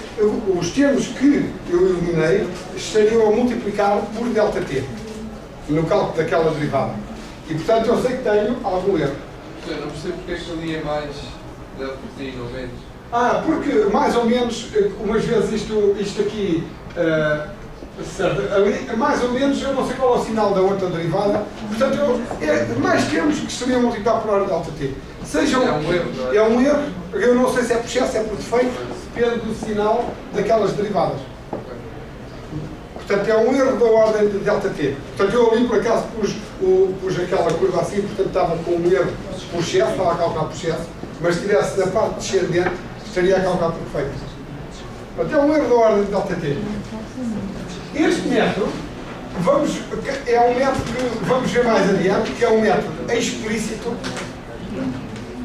os termos que eu eliminei estariam a multiplicar por delta-t no cálculo daquela derivada. E, portanto, eu sei que tenho algum erro. Eu não percebo porque é que ali é mais delta-t e não menos. Porque mais ou menos, umas vezes isto aqui, certo, ali, mais ou menos, eu não sei qual é o sinal da outra derivada, portanto, mais termos que seriam multiplicar por hora delta t. É um erro, eu não sei se é por excesso, é por defeito, depende do sinal daquelas derivadas. Portanto, é um erro da ordem de delta t. Portanto, eu ali por acaso pus aquela curva assim, portanto estava com um erro por excesso, estava a calcular por excesso, mas se estivesse na parte descendente, estaria a calcular por defeito. Portanto, é um erro da ordem de delta t. Este método, é um método que vamos ver mais adiante, que é um método explícito,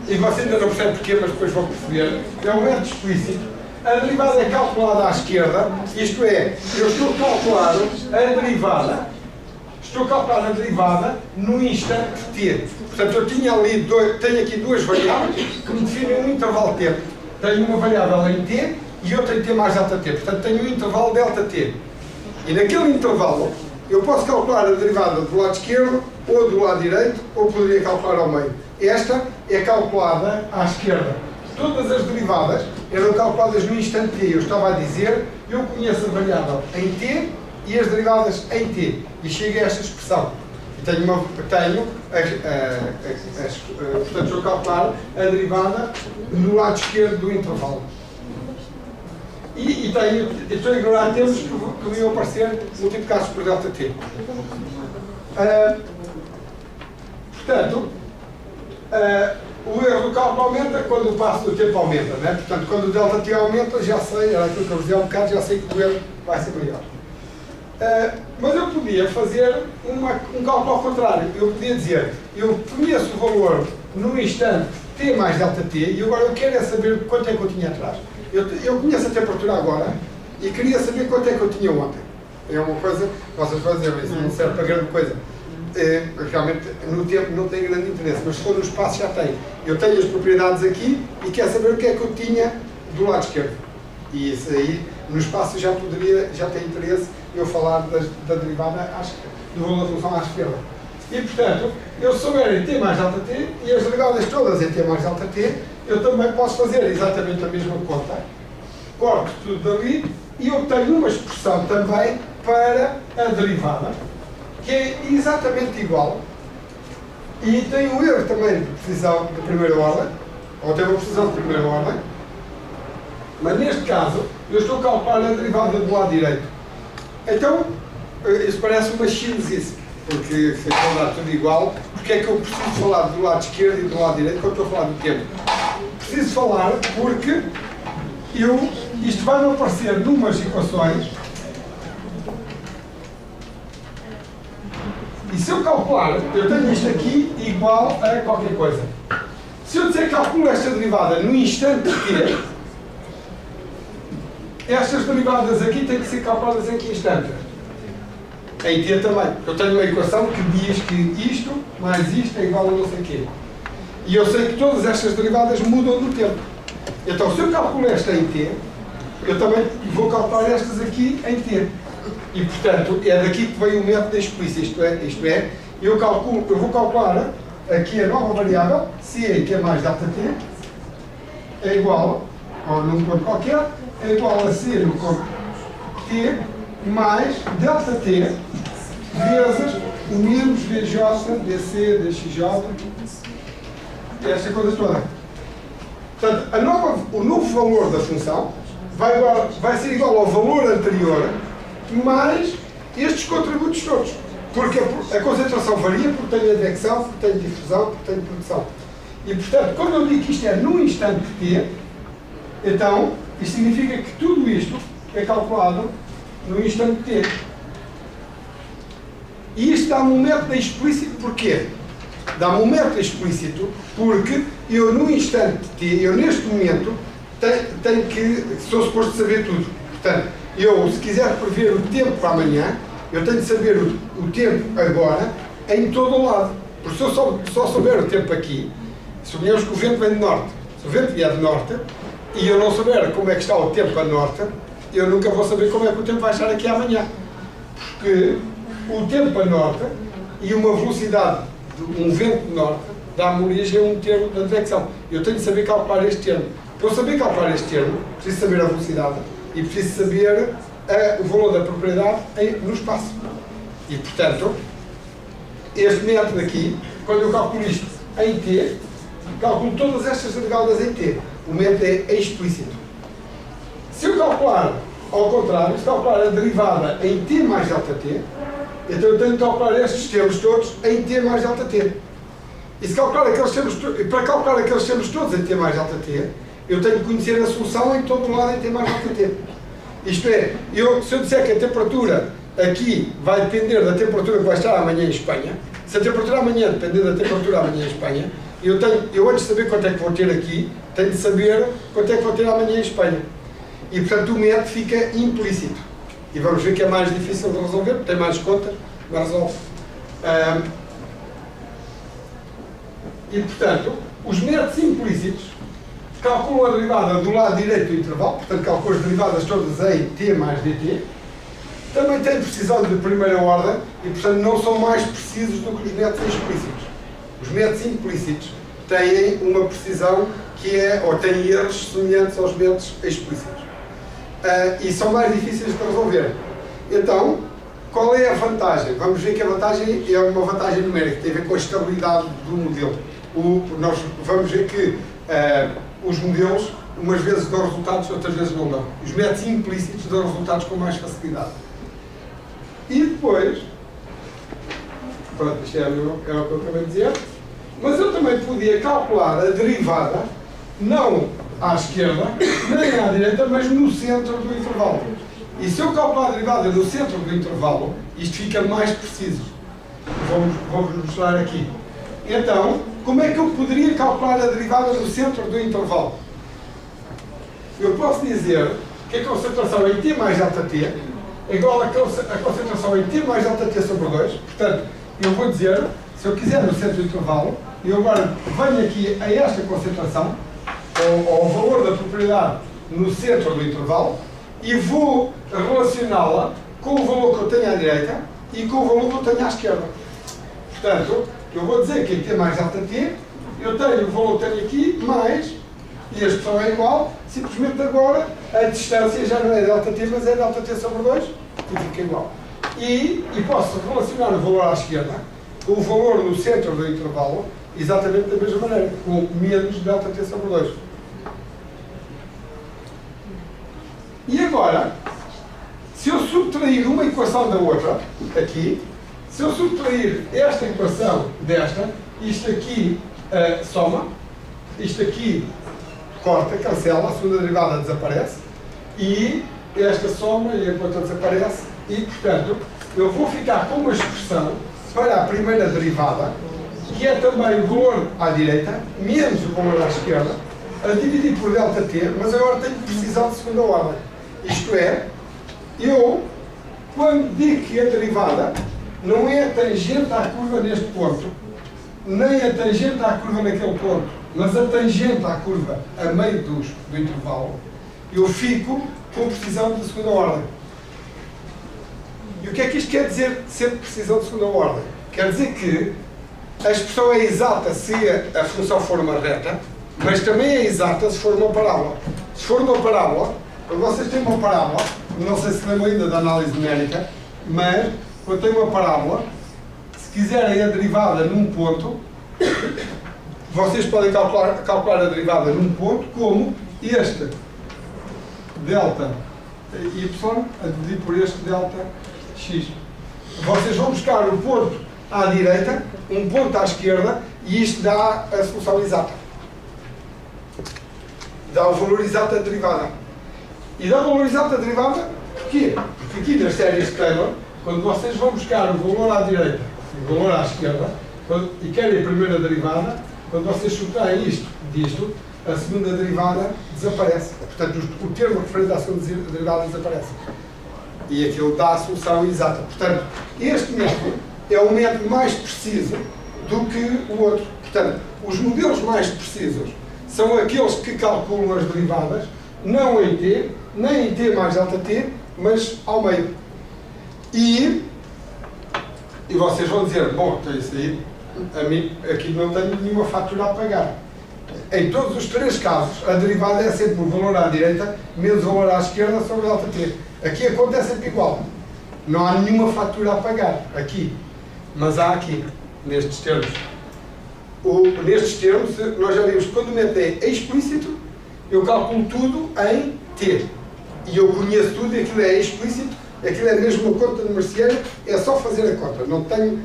e você ainda não percebe porquê, mas depois vão perceber. É um método explícito. A derivada é calculada à esquerda, isto é, eu estou a calcular a derivada no instante t. Portanto, eu tenho aqui duas variáveis que me definem um intervalo de tempo. Tenho uma variável em t e outra em t mais delta t. Portanto, tenho um intervalo delta t. E naquele intervalo, eu posso calcular a derivada do lado esquerdo ou do lado direito, ou poderia calcular ao meio. Esta é calculada à esquerda. Todas as derivadas eram calculadas no instante t. Eu estava a dizer, eu conheço a variável em t e as derivadas em t. E chego a esta expressão. E portanto, estou a calcular a derivada no lado esquerdo do intervalo. E estou a ignorar termos que iam aparecer multiplicados por delta t. Portanto, o erro do cálculo aumenta quando o passo do tempo aumenta, né? Portanto, quando o delta t aumenta, já sei, era aquilo que eu vos dizia há um bocado, já sei que o erro vai ser maior. Mas eu podia fazer um cálculo ao contrário. Eu podia dizer, eu conheço o valor no instante t mais delta t e agora eu quero é saber quanto é que eu tinha atrás. Eu conheço a temperatura agora e queria saber quanto é que eu tinha ontem. É uma coisa, vocês vão dizer, isso não serve para grande coisa. Realmente no tempo não tem grande interesse, mas se for no espaço já tem. Eu tenho as propriedades aqui e quero saber o que é que eu tinha do lado esquerdo. E isso aí, no espaço já tem interesse eu falar da derivada do valor da função à esquerda. E portanto, eu souber em t mais delta t e as derivadas todas em t mais delta t, eu também posso fazer exatamente a mesma conta. Corto tudo dali e obtenho uma expressão também para a derivada, que é exatamente igual, e tem um erro também de precisão de primeira ordem, ou tem uma precisão de primeira ordem, mas neste caso eu estou a calcular a derivada do lado direito. Então, isso parece uma chinesice, porque se eu dar tudo igual, porque é que eu preciso falar do lado esquerdo e do lado direito quando estou a falar do tempo? Preciso falar porque isto vai-me aparecer numas equações. E se eu calcular, eu tenho isto aqui igual a qualquer coisa. Se eu disser que calculo esta derivada no instante t, estas derivadas aqui têm que ser calculadas em que instante? Em t também. Eu tenho uma equação que diz que isto mais isto é igual a não sei o quê. E eu sei que todas estas derivadas mudam no tempo. Então, se eu calculo esta em t, eu também vou calcular estas aqui em t. E, portanto, é daqui que vem o método explícito, isto é, eu vou calcular aqui a nova variável, se em t mais delta t, é igual, ou num ponto qualquer, é igual a c no ponto t mais delta t vezes o menos dj, dc, dxj, esta coisa toda. Portanto, o novo valor da função vai ser igual ao valor anterior mais estes contributos todos. Porque a concentração varia, porque tem advecção, porque tem difusão, porque tem produção. E, portanto, quando eu digo que isto é no instante t, então, isto significa que tudo isto é calculado no instante t. E isto dá-me um método explícito porquê? Dá-me um método explícito porque eu no instante t, eu neste momento, tenho que, sou suposto saber tudo. Portanto, eu, se quiser prever o tempo para amanhã, eu tenho de saber o tempo agora em todo o lado. Porque se eu só souber o tempo aqui, suponhamos que o vento vem de norte. Se o vento vier de norte e eu não souber como é que está o tempo a norte, eu nunca vou saber como é que o tempo vai estar aqui amanhã. Porque o tempo a norte e uma velocidade de um vento de norte dá-me origem a um termo de advecção. Eu tenho de saber calcular este termo. Para eu saber calcular este termo, preciso saber a velocidade e preciso saber o valor da propriedade no espaço. E, portanto, este método aqui, quando eu calculo isto em t, calculo todas estas derivadas em t. O método é explícito. Se eu calcular ao contrário, se calcular a derivada em t mais ΔT, então eu tenho que calcular estes termos todos em t mais ΔT. E se calcular aqueles termos, para calcular aqueles termos todos em t mais ΔT, eu tenho que conhecer a solução em todo o lado em t mais ΔT. Isto é, se eu disser que a temperatura aqui vai depender da temperatura que vai estar amanhã em Espanha, se a temperatura amanhã depender da temperatura amanhã em Espanha, eu antes de saber quanto é que vou ter aqui, tenho de saber quanto é que vou ter amanhã em Espanha. E, portanto, o método fica implícito. E vamos ver que é mais difícil de resolver, porque tem mais contas, mas resolve. E, portanto, os métodos implícitos calculam a derivada do lado direito do intervalo, portanto, calculam as derivadas todas em t mais dt. Também têm precisão de primeira ordem e, portanto, não são mais precisos do que os métodos explícitos. Os métodos implícitos têm uma precisão que é, ou têm erros semelhantes aos métodos explícitos. E são mais difíceis de resolver. Então, qual é a vantagem? Vamos ver que a vantagem é uma vantagem numérica, tem a ver com a estabilidade do modelo. Nós vamos ver que os modelos, umas vezes dão resultados, outras vezes não dão. Os métodos implícitos dão resultados com mais facilidade. E depois, pronto, isto é o que eu acabei de dizer, mas eu também podia calcular a derivada, não à esquerda, nem à direita, mas no centro do intervalo. E se eu calcular a derivada no centro do intervalo, isto fica mais preciso. Vou-vos mostrar aqui. Então, como é que eu poderia calcular a derivada no centro do intervalo? Eu posso dizer que a concentração em t mais ΔT é igual a concentração em t mais ΔT sobre 2. Portanto, eu vou dizer, se eu quiser no centro do intervalo, eu agora venho aqui a esta concentração, ao valor da propriedade no centro do intervalo, e vou relacioná-la com o valor que eu tenho à direita e com o valor que eu tenho à esquerda. Portanto, eu vou dizer que em t mais ΔT, eu tenho o valor que tenho aqui, mais, e a expressão é igual, simplesmente agora a distância já não é ΔT, mas é ΔT sobre 2, e fica igual. E posso relacionar o valor à esquerda com o valor no centro do intervalo, exatamente da mesma maneira, com menos ΔT sobre 2. E agora, se eu subtrair uma equação da outra, aqui, se eu subtrair esta equação desta, isto aqui soma, isto aqui corta, cancela, a segunda derivada desaparece, e esta soma e a outra desaparece, e, portanto, eu vou ficar com uma expressão para a primeira derivada, que é também o valor à direita, menos o valor à esquerda, a dividir por ΔT, mas agora tenho precisão de segunda ordem. Isto é, eu, quando digo que a derivada não é a tangente à curva neste ponto, nem a tangente à curva naquele ponto, mas a tangente à curva a meio do intervalo, eu fico com precisão de segunda ordem. E o que é que isto quer dizer, ser de precisão de segunda ordem? Quer dizer que a expressão é exata se a função for uma reta, mas também é exata se for uma parábola. Se for uma parábola, quando vocês têm uma parábola, não sei se lembram ainda da análise numérica, mas quando tem uma parábola, se quiserem a derivada num ponto, vocês podem calcular a derivada num ponto como este delta y a dividir por este delta x. Vocês vão buscar o ponto à direita, um ponto à esquerda, e isto dá a solução exata. Dá o valor exato da derivada. E dá o valor exato da derivada, porquê? Porque aqui nas séries de Taylor, quando vocês vão buscar o valor à direita e o valor à esquerda, e querem a primeira derivada, quando vocês subtraem isto disto, a segunda derivada desaparece. Portanto, o termo referente à segunda derivada desaparece. E aquilo dá a solução exata. Portanto, este método é o método mais preciso do que o outro. Portanto, os modelos mais precisos são aqueles que calculam as derivadas, não em t, nem em t mais ΔT, mas ao meio. E vocês vão dizer, bom, então isso aí, a mim, aqui não tenho nenhuma fatura a pagar. Em todos os três casos, a derivada é sempre o valor à direita menos o valor à esquerda sobre ΔT. Aqui a conta é sempre igual. Não há nenhuma fatura a pagar aqui. Mas há aqui, nestes termos. Nestes termos, nós já vimos que quando o método é explícito, eu calculo tudo em T. E eu conheço tudo e aquilo é explícito, aquilo é mesmo uma conta de mercearia, é só fazer a conta. Não tenho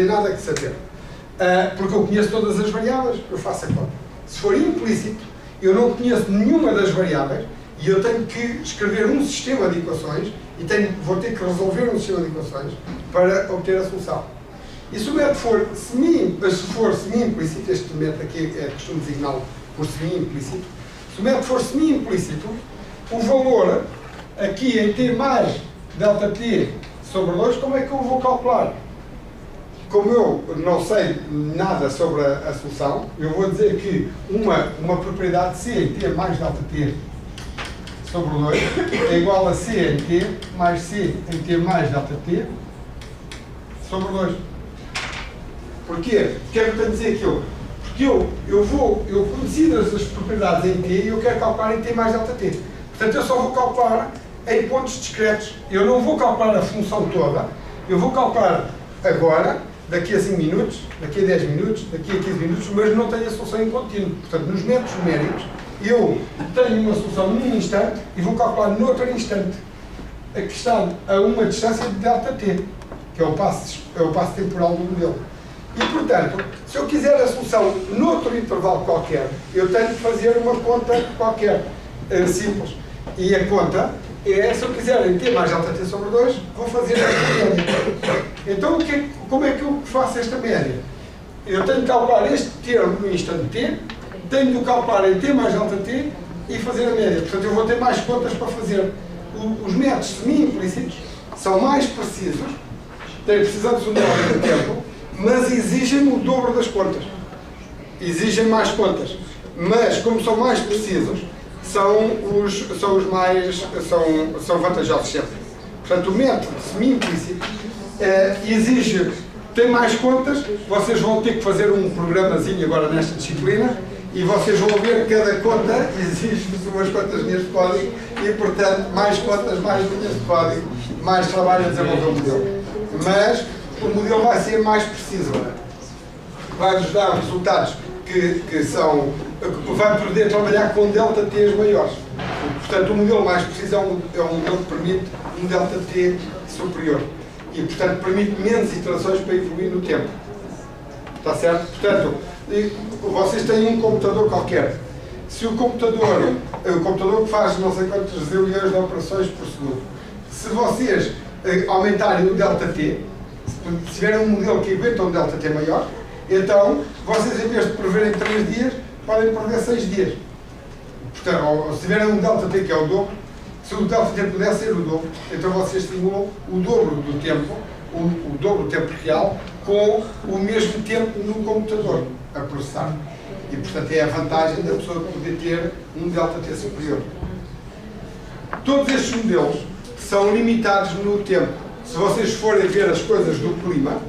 nada que saber. Porque eu conheço todas as variáveis, eu faço a conta. Se for implícito, eu não conheço nenhuma das variáveis e eu tenho que escrever um sistema de equações e vou ter que resolver um sistema de equações para obter a solução. E se o método for semi-implícito, este método aqui costumo designá-lo por semi-implícito, se o método for semi-implícito, o valor aqui em T mais ΔT sobre 2, como é que eu vou calcular? Como eu não sei nada sobre a solução, eu vou dizer que uma propriedade C em T mais ΔT sobre 2 é igual a C em T mais C em T mais ΔT sobre 2. Porquê? Porque é que eu tenho que dizer aquilo? Porque eu conhecido as propriedades em T e eu quero calcular em T mais ΔT. Portanto, eu só vou calcular em pontos discretos. Eu não vou calcular a função toda, eu vou calcular agora, daqui a 5 minutos, daqui a 10 minutos, daqui a 15 minutos, mas não tenho a solução em contínuo. Portanto, nos métodos numéricos, eu tenho uma solução num instante e vou calcular noutro instante, a que está a uma distância de ΔT, que é o passo temporal do modelo. E, portanto, se eu quiser a solução noutro intervalo qualquer, eu tenho que fazer uma conta qualquer, simples. E a conta é, se eu quiser em T mais ΔT sobre 2, vou fazer esta média. Então, como é que eu faço esta média? Eu tenho que calcular este termo no instante T, tenho de calcular em T mais ΔT e fazer a média. Portanto, eu vou ter mais contas para fazer. Os métodos semi-implícitos são mais precisos, precisamos de um dobro de tempo, mas exigem o dobro das contas. Exigem mais contas. Mas, como são mais precisos, são vantajosos sempre. Portanto, o método semi-implícito tem mais contas. Vocês vão ter que fazer um programazinho agora nesta disciplina e vocês vão ver que cada conta exige umas quantas linhas de código e, portanto, mais contas, mais linhas de código, mais trabalho a desenvolver o modelo. Mas o modelo vai ser mais preciso. Vai-nos dar resultados que vai poder trabalhar com ΔTs maiores. Portanto, o modelo mais preciso é um modelo que permite um ΔT superior. E, portanto, permite menos iterações para evoluir no tempo. Está certo? Portanto, vocês têm um computador qualquer. Se o computador que faz não sei quantos zilhões de operações por segundo, se vocês aumentarem o ΔT, se tiverem um modelo que aguenta um ΔT maior, então vocês, em vez de preverem 3 dias, podem prever 6 dias. Portanto, ou se tiverem um ΔT que é o dobro, se o ΔT puder ser o dobro, então vocês simulam o dobro do tempo, o dobro do tempo real, com o mesmo tempo no computador a processar. E, portanto, é a vantagem da pessoa poder ter um ΔT superior. Todos estes modelos são limitados no tempo. Se vocês forem ver as coisas do clima,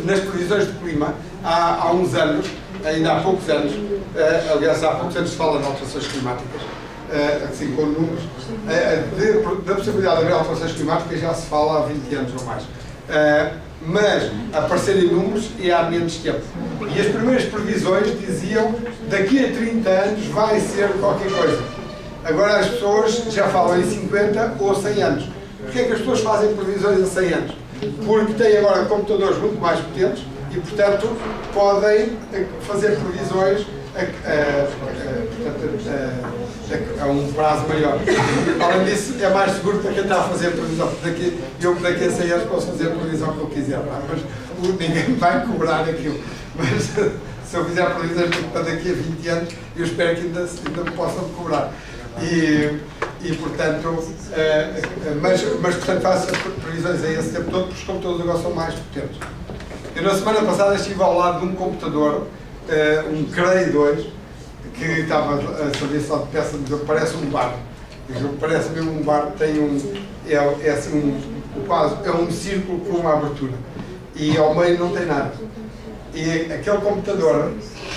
nas previsões do clima, há uns anos, ainda há poucos anos, aliás, há poucos anos se fala de alterações climáticas, assim com números, da possibilidade de haver alterações climáticas já se fala há 20 anos ou mais. Mas aparecerem números e há menos tempo. E as primeiras previsões diziam daqui a 30 anos vai ser qualquer coisa. Agora as pessoas já falam em 50 ou 100 anos. Porquê é que as pessoas fazem previsões a 100 anos? Porque têm agora computadores muito mais potentes e, portanto, podem fazer previsões a um prazo maior. Além disso, é mais seguro para quem está a fazer previsão. Daqui a 100 anos posso fazer a previsão que eu quiser, mas ninguém vai cobrar aquilo. Mas se eu fizer previsões para daqui a 20 anos, eu espero que ainda me possam cobrar. E portanto, mas portanto faço previsões a esse tempo todo, porque os computadores agora são mais potentes. Eu na semana passada estive ao lado de um computador, um Cray 2, que estava a servir só de peça de jogo, parece um bar. Parece mesmo um bar, tem quase, é um círculo com uma abertura. E ao meio não tem nada. E aquele computador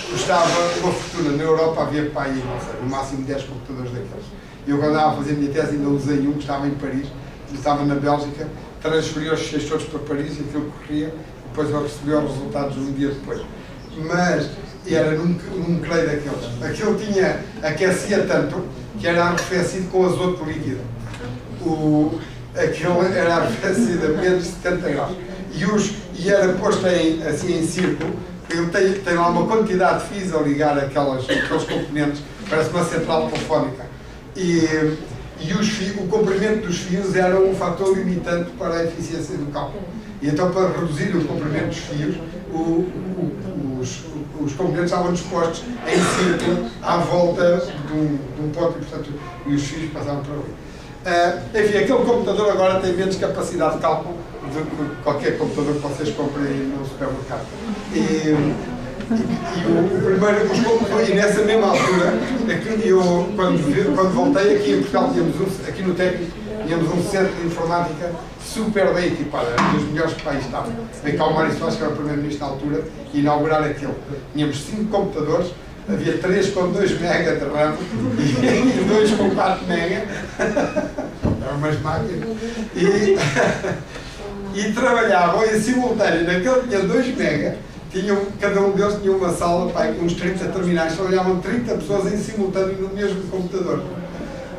custava uma fortuna. Na Europa havia para aí, não sei, no máximo 10 computadores daqueles. Eu quando andava a fazer a minha tese ainda usei um que estava em Paris, estava na Bélgica, transferi os ficheiros todos para Paris e aquilo corria, depois eu recebi os resultados um dia depois. Mas era num creio daqueles. Aquilo aquecia tanto que era arrefecido com azoto líquido. Aquilo era arrefecido a menos de 70 graus. E era posto assim em círculo. Ele tem lá uma quantidade de fios a ligar aqueles componentes, parece uma central telefónica. O comprimento dos fios era um fator limitante para a eficiência do cálculo. E então, para reduzir o comprimento dos fios, os componentes estavam dispostos em círculo à volta de um ponto e os fios passavam para ali. Enfim, aquele computador agora tem menos capacidade de cálculo do que qualquer computador que vocês comprem no supermercado. E nessa mesma altura, eu, quando voltei aqui em Portugal, aqui no técnico, tínhamos um centro de informática super bem equipado, era um dos melhores que o país estava. Veio cá o Mário Soares, que era o primeiro-ministro na altura, e inaugurar aquilo. Tínhamos 5 computadores, havia 3 com 2 mega de RAM e 2 com 4 mega. Eram umas máquinas. E trabalhavam em simultâneo, naquele tinha 2 mega, cada um deles tinha uma sala, com uns 30 terminais, trabalhavam 30 pessoas em simultâneo no mesmo computador.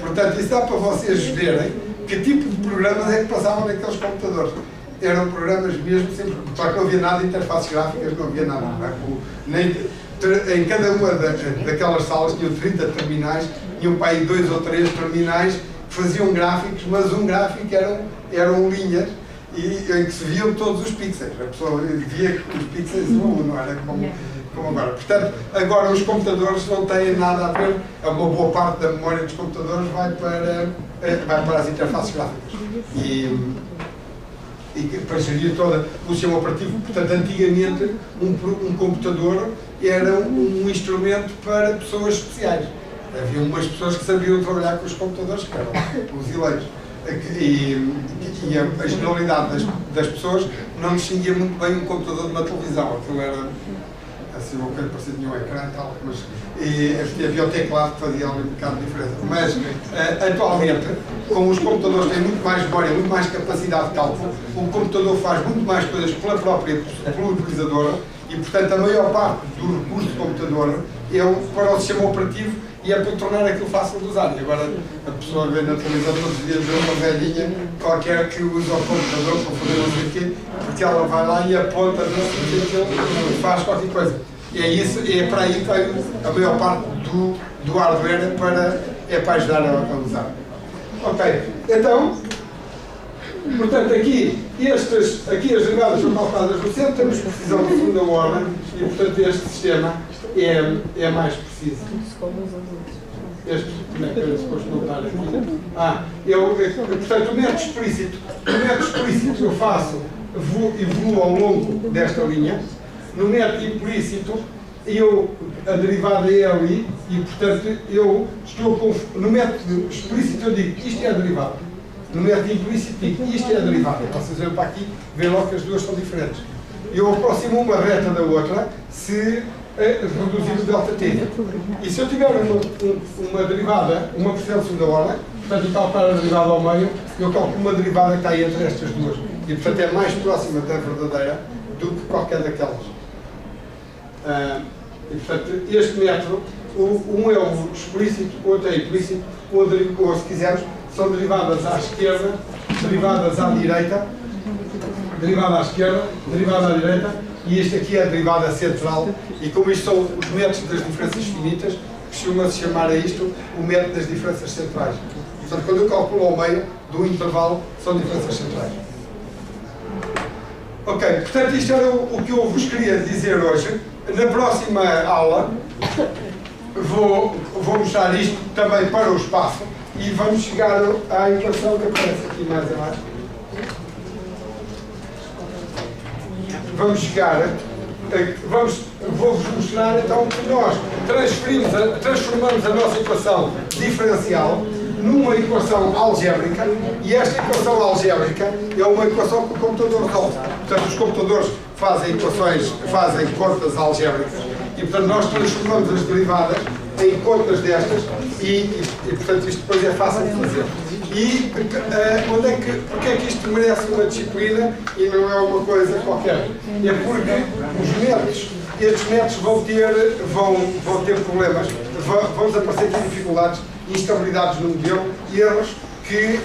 Portanto, isso dá para vocês verem que tipo de programas é que passavam naqueles computadores. Eram programas mesmo, sempre, só que não havia nada de interfaces gráficas, não havia nada. Em cada uma daquelas salas tinham 30 terminais, tinham para aí 2 ou 3 terminais que faziam gráficos, mas um gráfico eram linhas em que se viam todos os pixels. A pessoa via os pixels não era como agora. Portanto, agora os computadores não têm nada a ver, uma boa parte da memória dos computadores vai para as interfaces gráficas. E para gerir todo o sistema operativo. Portanto, antigamente, um computador era um instrumento para pessoas especiais. Havia umas pessoas que sabiam trabalhar com os computadores, que eram os eleitos. E a generalidade das pessoas não distinguia muito bem um computador de uma televisão. Aquilo era assim, uma coisa parecia que tinha um ecrã e tal, e havia o teclado que fazia ali um bocado de diferença. Mas, atualmente, como os computadores têm muito mais memória, muito mais capacidade de cálculo, o computador faz muito mais coisas pelo utilizador e, portanto, a maior parte do recurso do computador é para o sistema operativo e é para tornar aquilo fácil de usar. E agora a pessoa vê na televisão todos os dias uma velhinha qualquer que usa o computador para fazer não sei o quê, porque ela vai lá e aponta, não sei o que, faz qualquer coisa. E é isso, é para aí que vai a maior parte do hardware para ajudar a usar. Ok, então, portanto aqui as derivadas são calculadas no centro, temos precisão de segunda ordem e portanto este sistema é mais preciso. Este, como é que era suposto notar aqui? Portanto, o método explícito eu faço, evoluo ao longo desta linha. No método implícito, a derivada é ali e, portanto, eu estou no método explícito eu digo isto é a derivada. No método implícito digo isto é a derivada. Vocês olham para aqui, veem logo que as duas são diferentes. Eu aproximo uma reta da outra se reduzir o delta-t. E se eu tiver uma derivada, uma parcial de segunda ordem, portanto, eu calculo a derivada ao meio, eu calculo uma derivada que está aí entre estas duas. E, portanto, é mais próxima da verdadeira do que qualquer daquelas. E, portanto, este método, um é o explícito, o outro é implícito, ou se quisermos, são derivadas à esquerda, derivadas à direita, derivada à esquerda, derivada à direita, e este aqui é a derivada central, e como isto são os métodos das diferenças finitas, costuma-se chamar a isto o método das diferenças centrais. Portanto, quando eu calculo ao meio do intervalo, são diferenças centrais. Ok, portanto, isto era o que eu vos queria dizer hoje. Na próxima aula, vou mostrar isto também para o espaço, e vamos chegar à equação que aparece aqui mais abaixo. Vou-vos mostrar então que nós transformamos a nossa equação diferencial numa equação algébrica, e esta equação algébrica é uma equação que o computador resolve. Portanto, os computadores fazem contas algébricas E, portanto, nós transformamos as derivadas em contas destas portanto, isto depois é fácil de fazer. E porque é que isto merece uma disciplina e não é uma coisa qualquer? É porque os netos, estes netos vão ter problemas, vão desaparecer aqui dificuldades, instabilidades no modelo, erros que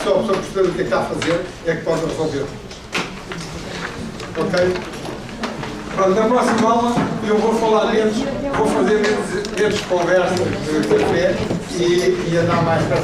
só a pessoa perceber o que é que está a fazer é que pode resolver. Ok? Pronto, na próxima aula eu vou falar menos, vou fazer menos conversa de café e andar mais para a